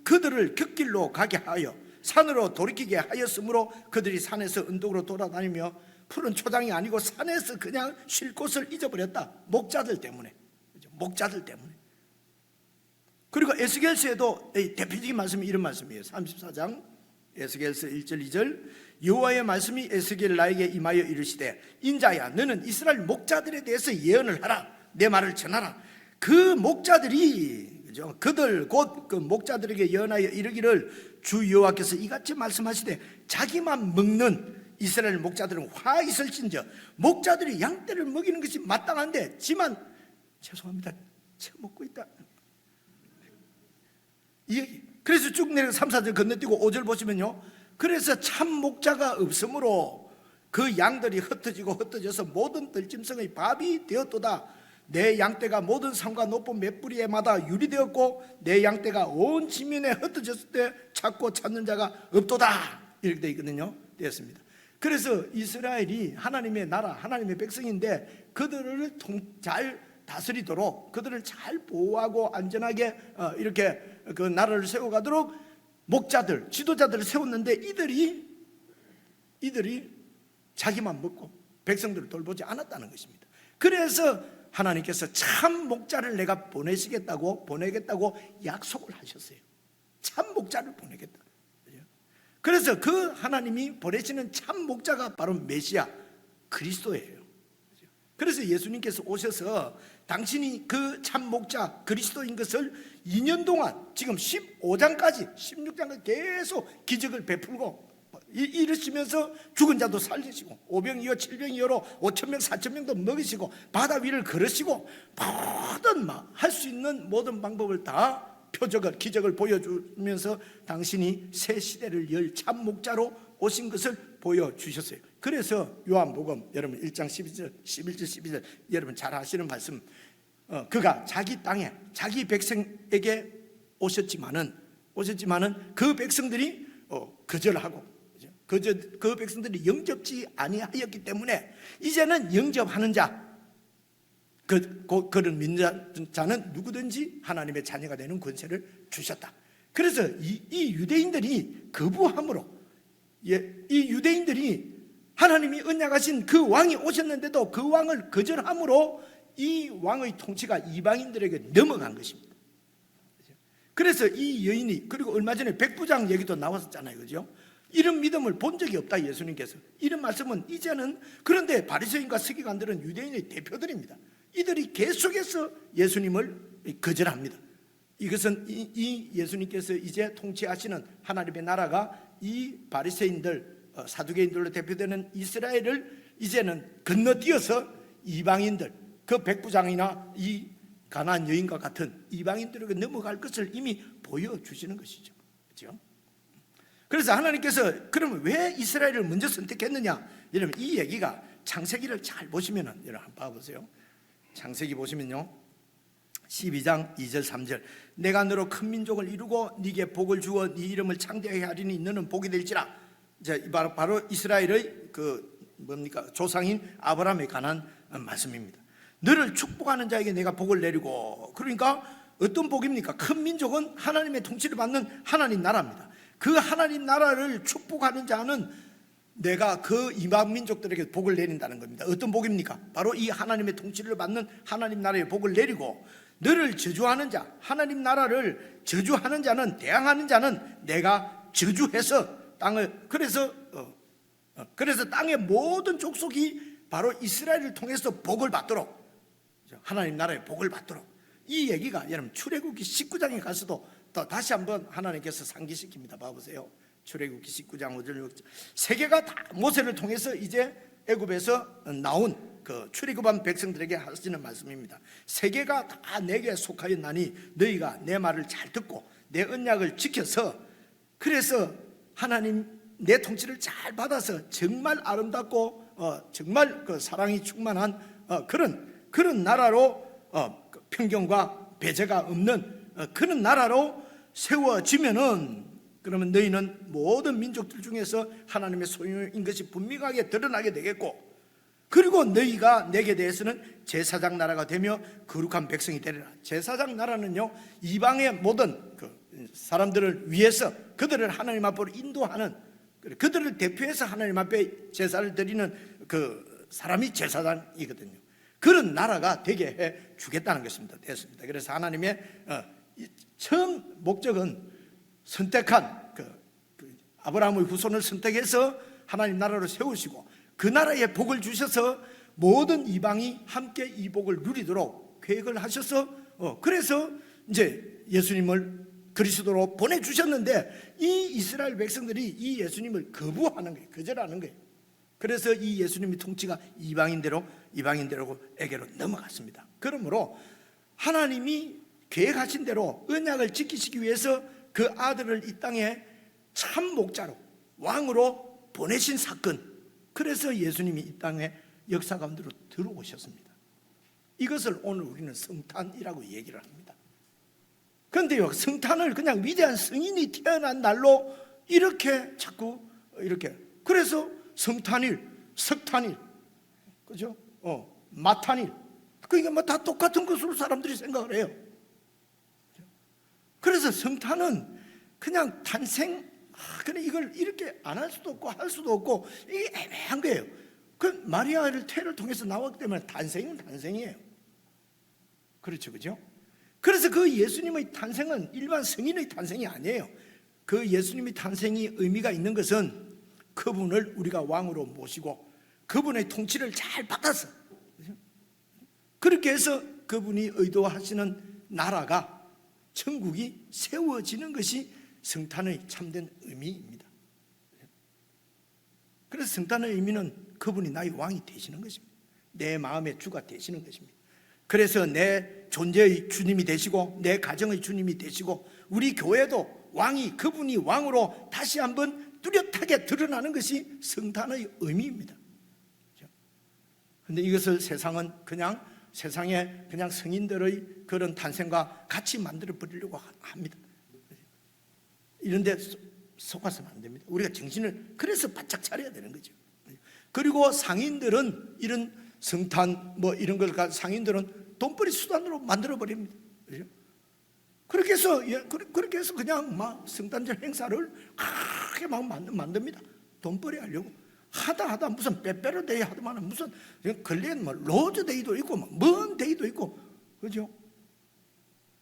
그들을 곁길로 가게 하여 산으로 돌이키게 하였으므로 그들이 산에서 언덕으로 돌아다니며 푸른 초장이 아니고 산에서 그냥 쉴 곳을 잊어버렸다. 목자들 때문에. 목자들 때문에. 그리고 에스겔서에도 대표적인 말씀이 이런 말씀이에요. 34장 에스겔서 1절 2절 여호와의 말씀이 에스겔 나에게 임하여 이르시되 인자야 너는 이스라엘 목자들에 대해서 예언을 하라. 내 말을 전하라. 그 목자들이 그들 곧 그 목자들에게 예언하여 이르기를 주 여호와께서 이같이 말씀하시되 자기만 먹는 이스라엘 목자들은 화 있을진저 목자들이 양떼를 먹이는 것이 마땅한데 지만 죄송합니다 처먹고 있다. 이 얘기. 그래서 쭉 내려 3, 4절 건너뛰고 5절 보시면요, 그래서 참 목자가 없으므로 그 양들이 흩어져서 모든 들짐승의 밥이 되었도다. 내 양떼가 모든 산과 높은 맷뿌리에마다 유리되었고 내 양떼가 온 지면에 흩어졌을 때 찾고 찾는 자가 없도다. 이렇게 되어 있거든요. 되었습니다. 그래서 이스라엘이 하나님의 나라, 하나님의 백성인데 그들을 잘 다스리도록, 그들을 잘 보호하고 안전하게 이렇게 그 나라를 세워가도록 목자들, 지도자들을 세웠는데 이들이 자기만 먹고 백성들을 돌보지 않았다는 것입니다. 그래서 하나님께서 참 목자를 내가 보내겠다고 약속을 하셨어요. 참 목자를 보내겠다. 그래서 그 하나님이 보내시는 참 목자가 바로 메시아 그리스도예요. 그래서 예수님께서 오셔서 당신이 그 참 목자 그리스도인 것을 2년 동안 지금 15장까지 16장까지 계속 기적을 베풀고 이르시면서 죽은 자도 살리시고 오병이어 7병이어로 5,000명 4,000명도 먹이시고 바다 위를 걸으시고 모든 할 수 있는 모든 방법을 다 표적을 기적을 보여주면서 당신이 새 시대를 열 참 목자로 오신 것을 보여주셨어요. 그래서 요한복음 여러분 1장 11절 12절 여러분 잘 아시는 말씀, 그가 자기 땅에 자기 백성에게 오셨지만은 그 백성들이 거절하고 그 백성들이 영접지 아니하였기 때문에 이제는 영접하는 자 그런 민자는 누구든지 하나님의 자녀가 되는 권세를 주셨다. 그래서 이 유대인들이 거부함으로 이 유대인들이 하나님이 언약하신 그 왕이 오셨는데도 그 왕을 거절함으로 이 왕의 통치가 이방인들에게 넘어간 것입니다. 그래서 이 여인이, 그리고 얼마 전에 백부장 얘기도 나왔었잖아요, 그죠? 이런 믿음을 본 적이 없다 예수님께서. 이런 말씀은 이제는, 그런데 바리새인과 서기관들은 유대인의 대표들입니다. 이들이 계속해서 예수님을 거절합니다. 이것은 이 예수님께서 이제 통치하시는 하나님의 나라가 이 바리새인들, 사두개인들로 대표되는 이스라엘을 이제는 건너뛰어서 이방인들, 그 백부장이나 이 가나안 여인과 같은 이방인들에게 넘어갈 것을 이미 보여주시는 것이죠. 그렇죠? 그래서 하나님께서 그러면 왜 이스라엘을 먼저 선택했느냐? 여러분 이 얘기가 창세기를 잘 보시면은, 여러분 한번 봐보세요. 창세기 보시면요, 12장 2절 3절 내가 너로 큰 민족을 이루고 네게 복을 주어 네 이름을 창대하게 하리니 너는 복이 될지라. 이제 바로 이스라엘의 조상인 아브라함에 관한 말씀입니다. 너를 축복하는 자에게 내가 복을 내리고, 그러니까 어떤 복입니까? 큰 민족은 하나님의 통치를 받는 하나님 나라입니다. 그 하나님 나라를 축복하는 자는 내가 그 이방 민족들에게 복을 내린다는 겁니다. 어떤 복입니까? 바로 이 하나님의 통치를 받는 하나님 나라의 복을 내리고, 너를 저주하는 자, 하나님 나라를 저주하는 자는, 대항하는 자는 내가 저주해서 땅을, 그래서 땅의 모든 족속이 바로 이스라엘을 통해서 복을 받도록, 하나님 나라의 복을 받도록. 이 얘기가 여러분 출애굽기 19장에 가서도 또 다시 한번 하나님께서 상기시킵니다. 봐보세요. 출애굽기 19장 5절 6절 세계가 다 모세를 통해서 이제 애굽에서 나온 그 출애굽한 백성들에게 하시는 말씀입니다. 세계가 다 내게 속하였나니 너희가 내 말을 잘 듣고 내 언약을 지켜서, 그래서 하나님 내 통치를 잘 받아서 정말 아름답고 정말 그 사랑이 충만한 그런 나라로, 편견과 배제가 없는 그런 나라로 세워지면은, 그러면 너희는 모든 민족들 중에서 하나님의 소유인 것이 분명하게 드러나게 되겠고, 그리고 너희가 내게 대해서는 제사장 나라가 되며 거룩한 백성이 되리라. 제사장 나라는요, 이방의 모든 그 사람들을 위해서 그들을 하나님 앞으로 인도하는, 그들을 대표해서 하나님 앞에 제사를 드리는 그 사람이 제사장이거든요. 그런 나라가 되게 해 주겠다는 것입니다. 됐습니다. 그래서 하나님의 처음 목적은 선택한 아브라함의 후손을 선택해서 하나님 나라로 세우시고 그 나라에 복을 주셔서 모든 이방이 함께 이 복을 누리도록 계획을 하셔서, 그래서 이제 예수님을 그리스도로 보내주셨는데, 이 이스라엘 백성들이 이 예수님을 거부하는 거예요. 거절하는 거예요. 그래서 이 예수님의 통치가 이방인들에게로 넘어갔습니다. 그러므로 하나님이 계획하신 대로 언약을 지키시기 위해서 그 아들을 이 땅에 참 목자로, 왕으로 보내신 사건, 그래서 예수님이 이 땅에 역사 가운데로 들어오셨습니다. 이것을 오늘 우리는 성탄이라고 얘기를 합니다. 그런데요, 성탄을 그냥 위대한 성인이 태어난 날로 이렇게 자꾸 이렇게, 그래서 성탄일, 석탄일, 그죠? 마탄일, 그게 뭐 다 똑같은 것으로 사람들이 생각을 해요. 그래서 성탄은 그냥 탄생, 그냥 이걸 이렇게 안 할 수도 없고 할 수도 없고, 이게 애매한 거예요. 그 마리아를 태를 통해서 나왔기 때문에 탄생은 탄생이에요. 그렇죠, 그죠? 그래서 그 예수님의 탄생은 일반 성인의 탄생이 아니에요. 그 예수님의 탄생이 의미가 있는 것은 그분을 우리가 왕으로 모시고 그분의 통치를 잘 받아서, 그렇게 해서 그분이 의도하시는 나라가, 천국이 세워지는 것이 성탄의 참된 의미입니다. 그래서 성탄의 의미는 그분이 나의 왕이 되시는 것입니다. 내 마음의 주가 되시는 것입니다. 그래서 내 존재의 주님이 되시고 내 가정의 주님이 되시고 우리 교회도 왕이, 그분이 왕으로 다시 한번 뚜렷하게 드러나는 것이 성탄의 의미입니다. 그런데 이것을 세상은 그냥 세상에 그냥 성인들의 그런 탄생과 같이 만들어 버리려고 합니다. 이런데 속아서는 안 됩니다. 우리가 정신을 그래서 바짝 차려야 되는 거죠. 그리고 상인들은 이런 성탄 뭐 이런 걸 상인들은 돈벌이 수단으로 만들어 버립니다. 그렇게 해서 그냥 막 성탄절 행사를 크게 막 만듭니다. 돈벌이 하려고 하다 무슨 빼빼로 데이 하더만 무슨 걸리는 뭐 로즈 데이도 있고 먼 데이도 있고, 그죠?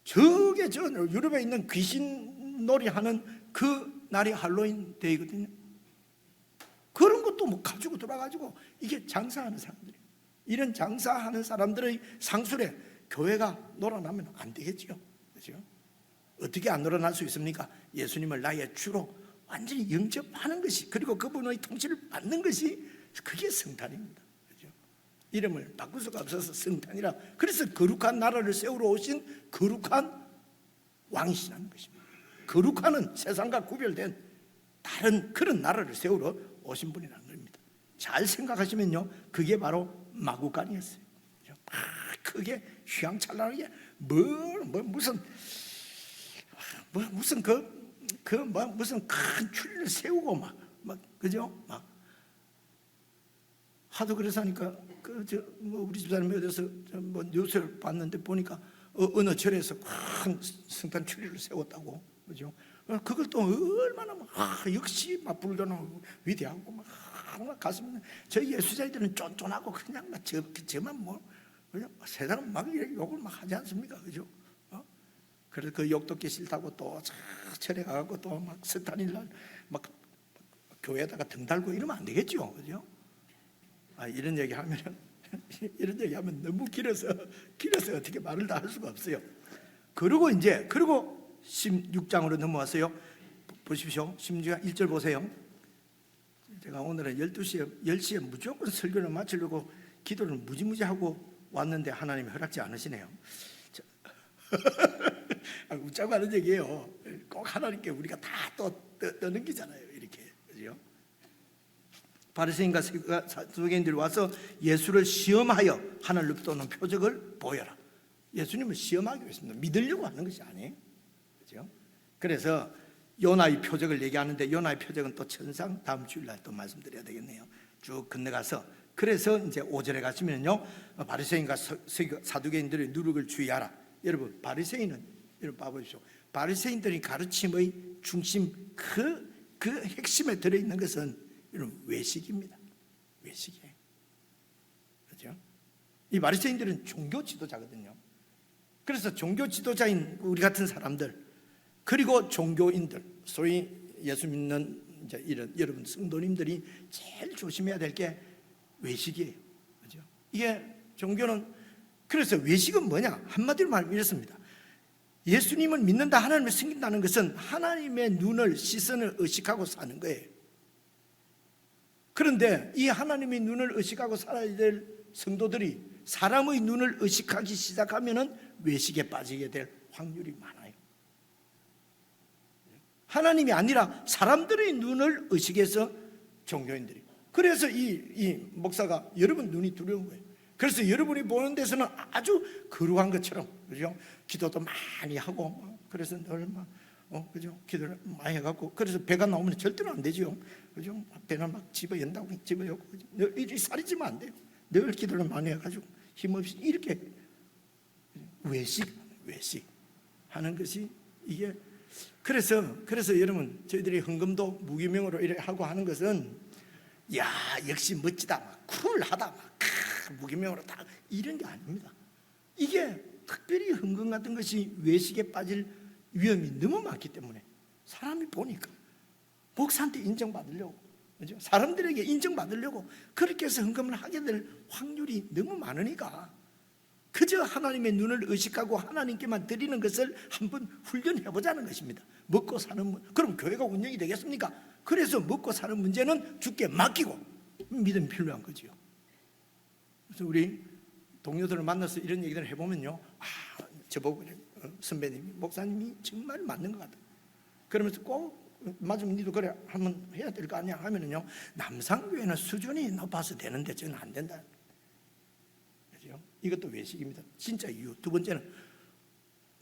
저게 저 유럽에 있는 귀신 놀이 하는 그 날이 할로윈 데이거든요. 그런 것도 뭐 가지고 돌아가지고 이게 장사하는 사람들이, 이런 장사하는 사람들의 상술에 교회가 놀아나면 안 되겠지요, 그죠? 어떻게 안 놀아날 수 있습니까? 예수님을 나의 주로 완전히 영접하는 것이, 그리고 그분의 통치를 받는 것이, 그게 성탄입니다, 그죠? 이름을 바꿀 수가 없어서 성탄이라. 그래서 거룩한 나라를 세우러 오신 거룩한 왕이시라는 것입니다. 거룩한은 세상과 구별된 다른 그런 나라를 세우러 오신 분이라는 겁니다. 잘 생각하시면요, 그게 바로 마구간이었어요. 크게 휘황찬란하게 무슨 무슨 큰 추리를 세우고 막 그죠? 막 하도 그래서 하니까 우리 집사람이 어디서 뭐 뉴스를 봤는데 보니까 어느 절에서 큰 성탄 추리를 세웠다고, 그죠? 그걸 또 얼마나 역시 막 불도나고 위대하고 막 가슴에, 저희 예수자들은 쫀쫀하고 그냥 막 저만 뭐 그냥 세상은 막 욕을 막 하지 않습니까, 그죠? 그래서 그 욕듣기 싫다고 또 철에 가고 또 막 스탄일 날 막 교회에다가 등 달고 이러면 안 되겠죠, 그죠? 이런 얘기하면 이런 얘기하면 너무 길어서 어떻게 말을 다 할 수가 없어요. 그리고 16장으로 넘어왔어요. 보십시오. 16장 1절 보세요. 제가 오늘은 10시에 무조건 설교를 마치려고 기도를 무지무지 하고 왔는데 하나님이 허락지 않으시네요. 웃자고 하는 얘기예요. 꼭 하나님께 우리가 다 떠넘기잖아요, 이렇게, 그죠? 바리새인과 사두개인들이 와서 예수를 시험하여 하늘로 떠오르는 표적을 보여라. 예수님을 시험하기 위해서입니다. 믿으려고 하는 것이 아니에요, 그죠? 그래서 요나의 표적을 얘기하는데, 요나의 표적은 또 천상 다음 주일날 또 말씀드려야 되겠네요. 쭉 건너가서, 그래서 이제 5절에 가시면요, 바리새인과 사두개인들의 누룩을 주의하라. 여러분, 바리새인은 여러분 봐보십시오. 바리새인들이 가르침의 중심, 그 핵심에 들어있는 것은 여러분 외식입니다. 외식이에요, 그렇죠? 이 바리새인들은 종교 지도자거든요. 그래서 종교 지도자인 우리 같은 사람들, 그리고 종교인들, 소위 예수 믿는 이제 이런 여러분 성도님들이 제일 조심해야 될 게 외식이에요, 그렇죠? 이게 종교는, 그래서 외식은 뭐냐? 한마디로 말하면 이렇습니다. 예수님을 믿는다, 하나님을 섬긴다는 것은 하나님의 눈을, 시선을 의식하고 사는 거예요. 그런데 이 하나님의 눈을 의식하고 살아야 될 성도들이 사람의 눈을 의식하기 시작하면 외식에 빠지게 될 확률이 많아요. 하나님이 아니라 사람들의 눈을 의식해서 종교인들이. 그래서 이 목사가 여러분 눈이 두려운 거예요. 그래서 여러분이 보는 데서는 아주 거룩한 것처럼, 그죠? 기도도 많이 하고, 그래서 늘 막, 그죠? 기도를 많이 해갖고, 그래서 배가 나오면 절대로 안 되죠, 그죠? 배는 막 집어연다고 집어였고, 늘 살이 찌면 안 돼요. 늘 기도를 많이 해가지고 힘없이 이렇게 외식 하는 것이 이게. 그래서 여러분, 저희들이 헌금도 무기명으로 이렇게 하고 하는 것은, 야, 역시 멋지다, 막 쿨하다, 막 무기명으로 다 이런 게 아닙니다. 이게 특별히 흥금 같은 것이 외식에 빠질 위험이 너무 많기 때문에 사람이 보니까 목사한테 인정받으려고, 그죠? 사람들에게 인정받으려고 그렇게 해서 헌금을 하게 될 확률이 너무 많으니까 그저 하나님의 눈을 의식하고 하나님께만 드리는 것을 한번 훈련해 보자는 것입니다. 먹고 사는 그럼 교회가 운영이 되겠습니까? 그래서 먹고 사는 문제는 주께 맡기고 믿음이 필요한 거지요. 그래서 우리 동료들을 만나서 이런 얘기를 해보면요, 저보고 그래요. 선배님이, 목사님이 정말 맞는 것 같아. 그러면서 꼭 맞으면 니도 그래 한번 해야 될 거 아니야 하면은요, 남상교회는 수준이 높아서 되는데 저는 안 된다. 그죠? 이것도 외식입니다. 진짜 이유. 두 번째는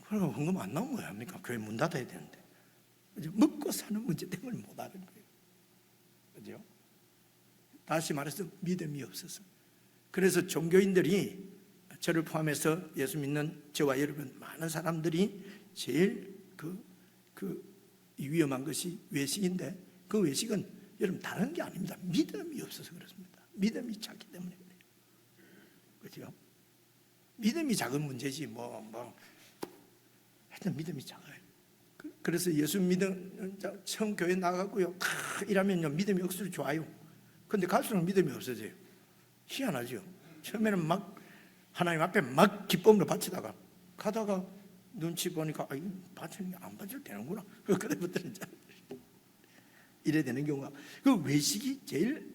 그럼 헌금 안 나오면 뭐 합니까? 교회 문 닫아야 되는데. 그죠? 먹고 사는 문제 때문에 못 하는 거예요. 그죠? 다시 말해서 믿음이 없어서. 그래서 종교인들이 저를 포함해서 예수 믿는 저와 여러분 많은 사람들이 제일 위험한 것이 외식인데, 그 외식은 여러분 다른 게 아닙니다. 믿음이 없어서 그렇습니다. 믿음이 작기 때문에 그래요. 그렇죠? 믿음이 작은 문제지 하여튼 믿음이 작아요. 그래서 예수 믿음 처음 교회 나가고요 일하면요 믿음이 억수로 좋아요. 근데 갈수록 믿음이 없어져요. 희한하죠. 처음에는 막 하나님 앞에 막 기쁨으로 바치다가 가다가 눈치 보니까 바치는 게 안 바쳐도 되는구나. 그때부터는 이제 이래 되는 경우가, 그 외식이 제일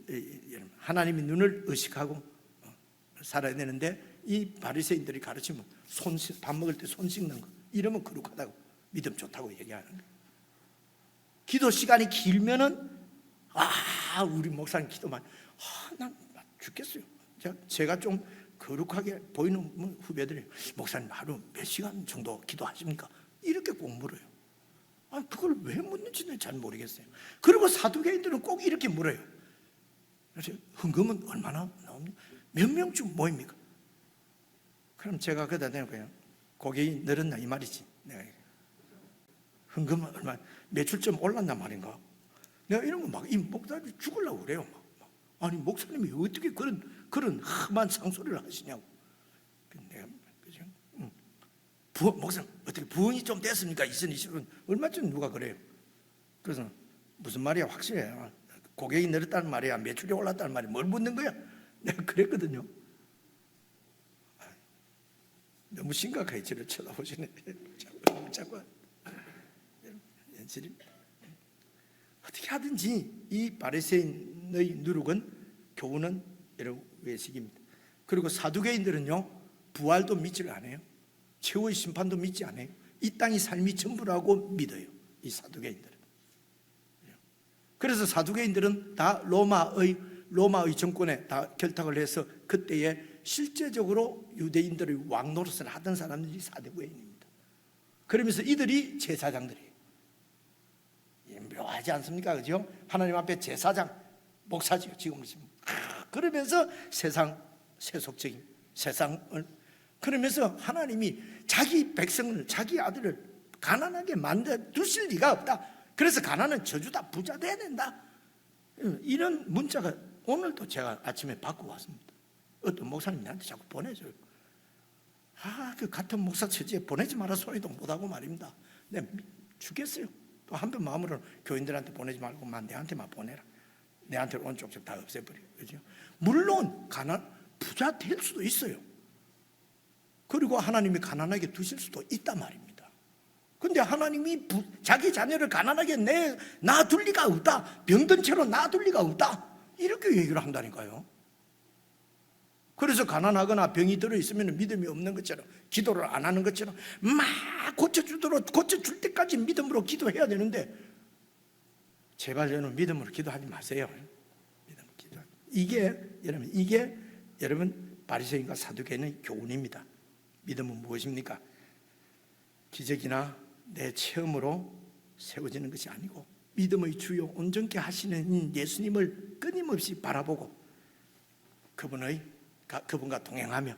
여러분 하나님의 눈을 의식하고 살아야 되는데, 이 바리새인들이 가르치면 밥 먹을 때 손 씻는 거 이러면 거룩하다고, 믿음 좋다고 얘기하는 거예요. 기도 시간이 길면은 우리 목사님 기도만 난 죽겠어요. 제가 좀 거룩하게 보이는 후배들이, 목사님 하루 몇 시간 정도 기도하십니까? 이렇게 꼭 물어요. 그걸 왜 묻는지는 잘 모르겠어요. 그리고 사두개인들은 꼭 이렇게 물어요. 그래서 헌금은 얼마나 나옵니까? 몇 명쯤 모입니까? 그럼 제가 그다 대는 거예요. 고객이 늘었나 이 말이지. 내가 헌금은 얼마, 매출 좀 올랐나 말인가? 내가 이런 거 막 이 목사님 죽으려고 그래요. 아니 목사님이 어떻게 그런 험한 상소리를 하시냐고. 내가 그죠? 목사님 어떻게 부흥이 좀 됐습니까? 2020년 얼마쯤 누가 그래요? 그래서 무슨 말이야 확실해. 고객이 늘었다는 말이야, 매출이 올랐다는 말이 뭘 묻는 거야? 내가 그랬거든요. 너무 심각하게 저를 쳐다보시네. 자꾸 연실입니다. 어떻게 하든지 이 바리새인의 누룩은, 교훈은 여러분 외식입니다. 그리고 사두개인들은요 부활도 믿지를 않아요. 최후의 심판도 믿지 않아요. 이 땅이 삶이 전부라고 믿어요, 이 사두개인들은. 그래서 사두개인들은 다 로마의 정권에 다 결탁을 해서 그때에 실제적으로 유대인들의 왕 노릇을 하던 사람들이 사두개인입니다. 그러면서 이들이 제사장들이에요. 묘하지 않습니까? 그죠? 하나님 앞에 제사장, 목사지요, 지금 보시면. 그러면서 세속적인 세상을, 그러면서 하나님이 자기 백성을, 자기 아들을 가난하게 만들어 두실 리가 없다. 그래서 가난은 저주다, 부자 돼야 된다. 이런 문자가 오늘도 제가 아침에 받고 왔습니다. 어떤 목사님이 나한테 자꾸 보내줘요. 그 같은 목사 처지에 보내지 마라 소리도 못하고 말입니다. 내가 죽겠어요. 또 한편 마음으로는 교인들한테 보내지 말고 내한테만 보내라. 내한테 온 쪽쪽 다 없애버려. 그죠? 물론 부자 될 수도 있어요. 그리고 하나님이 가난하게 두실 수도 있단 말입니다. 근데 하나님이 자기 자녀를 가난하게 놔둘 리가 없다, 병든 채로 놔둘 리가 없다, 이렇게 얘기를 한다니까요. 그래서 가난하거나 병이 들어있으면 믿음이 없는 것처럼, 기도를 안 하는 것처럼 막 고쳐줄 때까지 믿음으로 기도해야 되는데, 제발 여러분 믿음으로 기도하지 마세요. 믿음으로 기도. 이게 여러분 바리새인과 사두개인의 교훈입니다. 믿음은 무엇입니까? 기적이나 내 체험으로 세워지는 것이 아니고, 믿음의 주요 온전케 하시는 예수님을 끊임없이 바라보고 그분과 동행하며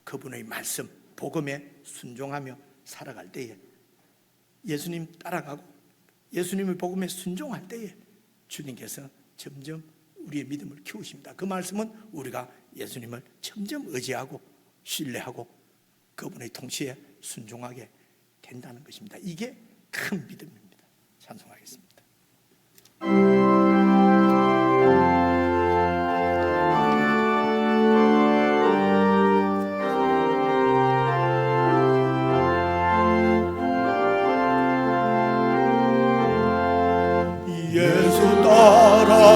그분의 말씀, 복음에 순종하며 살아갈 때에, 예수님 따라가고 예수님의 복음에 순종할 때에 주님께서 점점 우리의 믿음을 키우십니다. 그 말씀은 우리가 예수님을 점점 의지하고 신뢰하고 그분의 통치에 순종하게 된다는 것입니다. 이게 큰 믿음입니다. 찬송하겠습니다. 예수 따라가며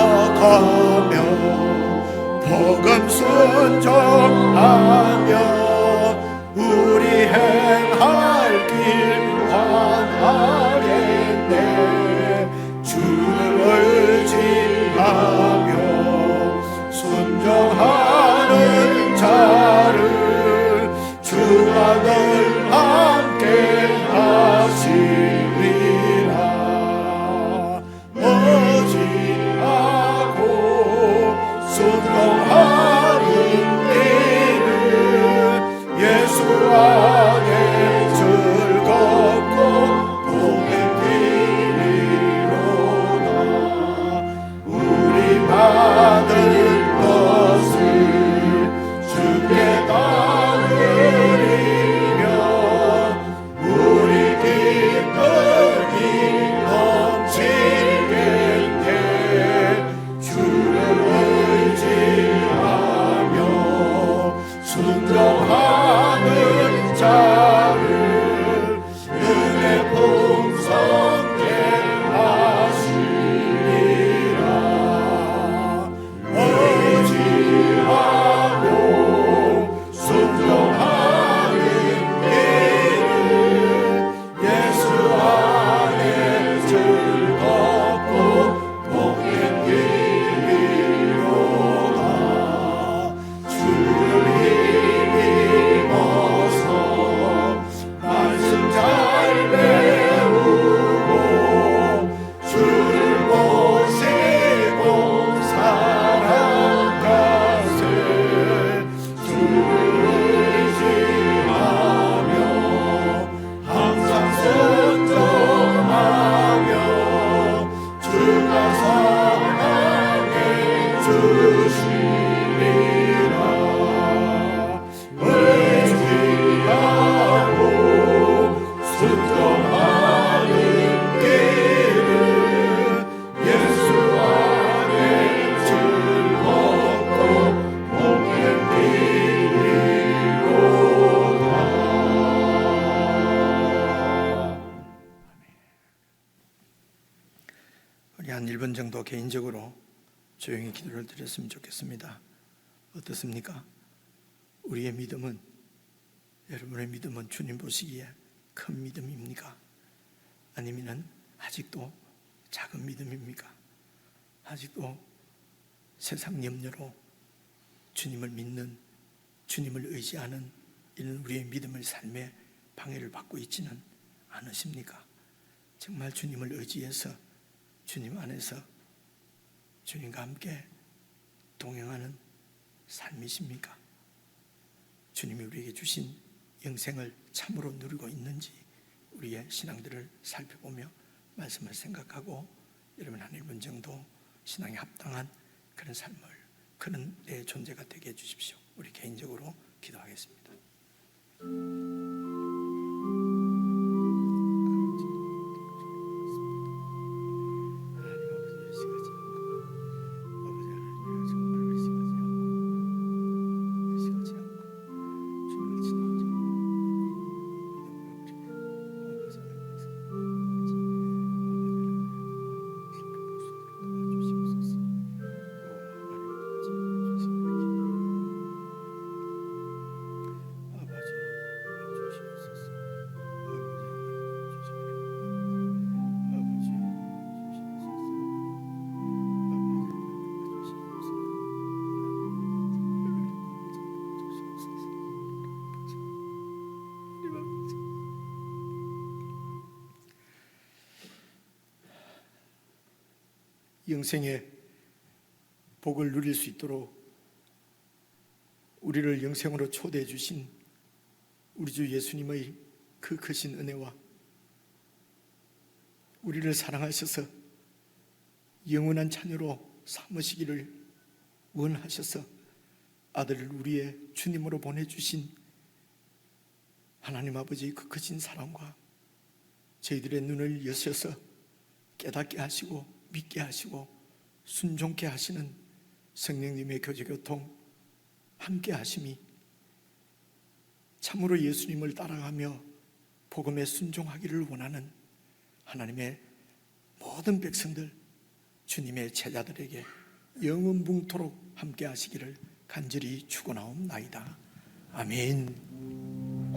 복음 순종하며 우리 행할 길 환하겠네. 주를 의지하며 순종하는 자를 주가 늘 함께 하시리라. 의지하고 순종하는 길은 예수 안에 즐겁고 복의 길이로다. 우리 받을 것을 주께 다 드리며 우리 기쁨이 넘치겠네. 주를 의지하며 순종하는 자를 은혜 풍성케 하시리라. 의지하고 순종하는 길은 예수 안에 즐겁고 복된 길이로다. 주를 힘입어서 말씀 잘 배우고 주를 모시고 살아가세. 주를 의지하며 항상 순종하며 주가 사랑해 주시리라. 의지하고 순종하는 길은 예수 안에 즐겁고 복된 길이로다. 우리 한 1분 정도 개인적으로 조용히 기도를 드렸으면 좋겠습니다. 어떻습니까? 우리의 믿음은, 여러분의 믿음은 주님 보시기에 큰 믿음입니까? 아니면 아직도 작은 믿음입니까? 아직도 세상 염려로 주님을 믿는, 주님을 의지하는 이런 우리의 믿음의 삶에 방해를 받고 있지는 않으십니까? 정말 주님을 의지해서 주님 안에서 주님과 함께 동행하는 삶이십니까? 주님이 우리에게 주신 영생을 참으로 누리고 있는지 우리의 신앙들을 살펴보며 말씀을 생각하고 여러분 한 1분 정도 신앙에 합당한 그런 삶을, 그런 내 존재가 되게 해주십시오. 우리 개인적으로 기도하겠습니다. 영생의 복을 누릴 수 있도록 우리를 영생으로 초대해 주신 우리 주 예수님의 그 크신 은혜와 우리를 사랑하셔서 영원한 자녀로 삼으시기를 원하셔서 아들을 우리의 주님으로 보내주신 하나님 아버지 그 크신 사랑과 저희들의 눈을 여셔서 깨닫게 하시고 믿게 하시고 순종케 하시는 성령님의 교제교통 함께 하심이 참으로 예수님을 따라가며 복음에 순종하기를 원하는 하나님의 모든 백성들, 주님의 제자들에게 영원붕토록 함께 하시기를 간절히 축원하옵나이다. 아멘.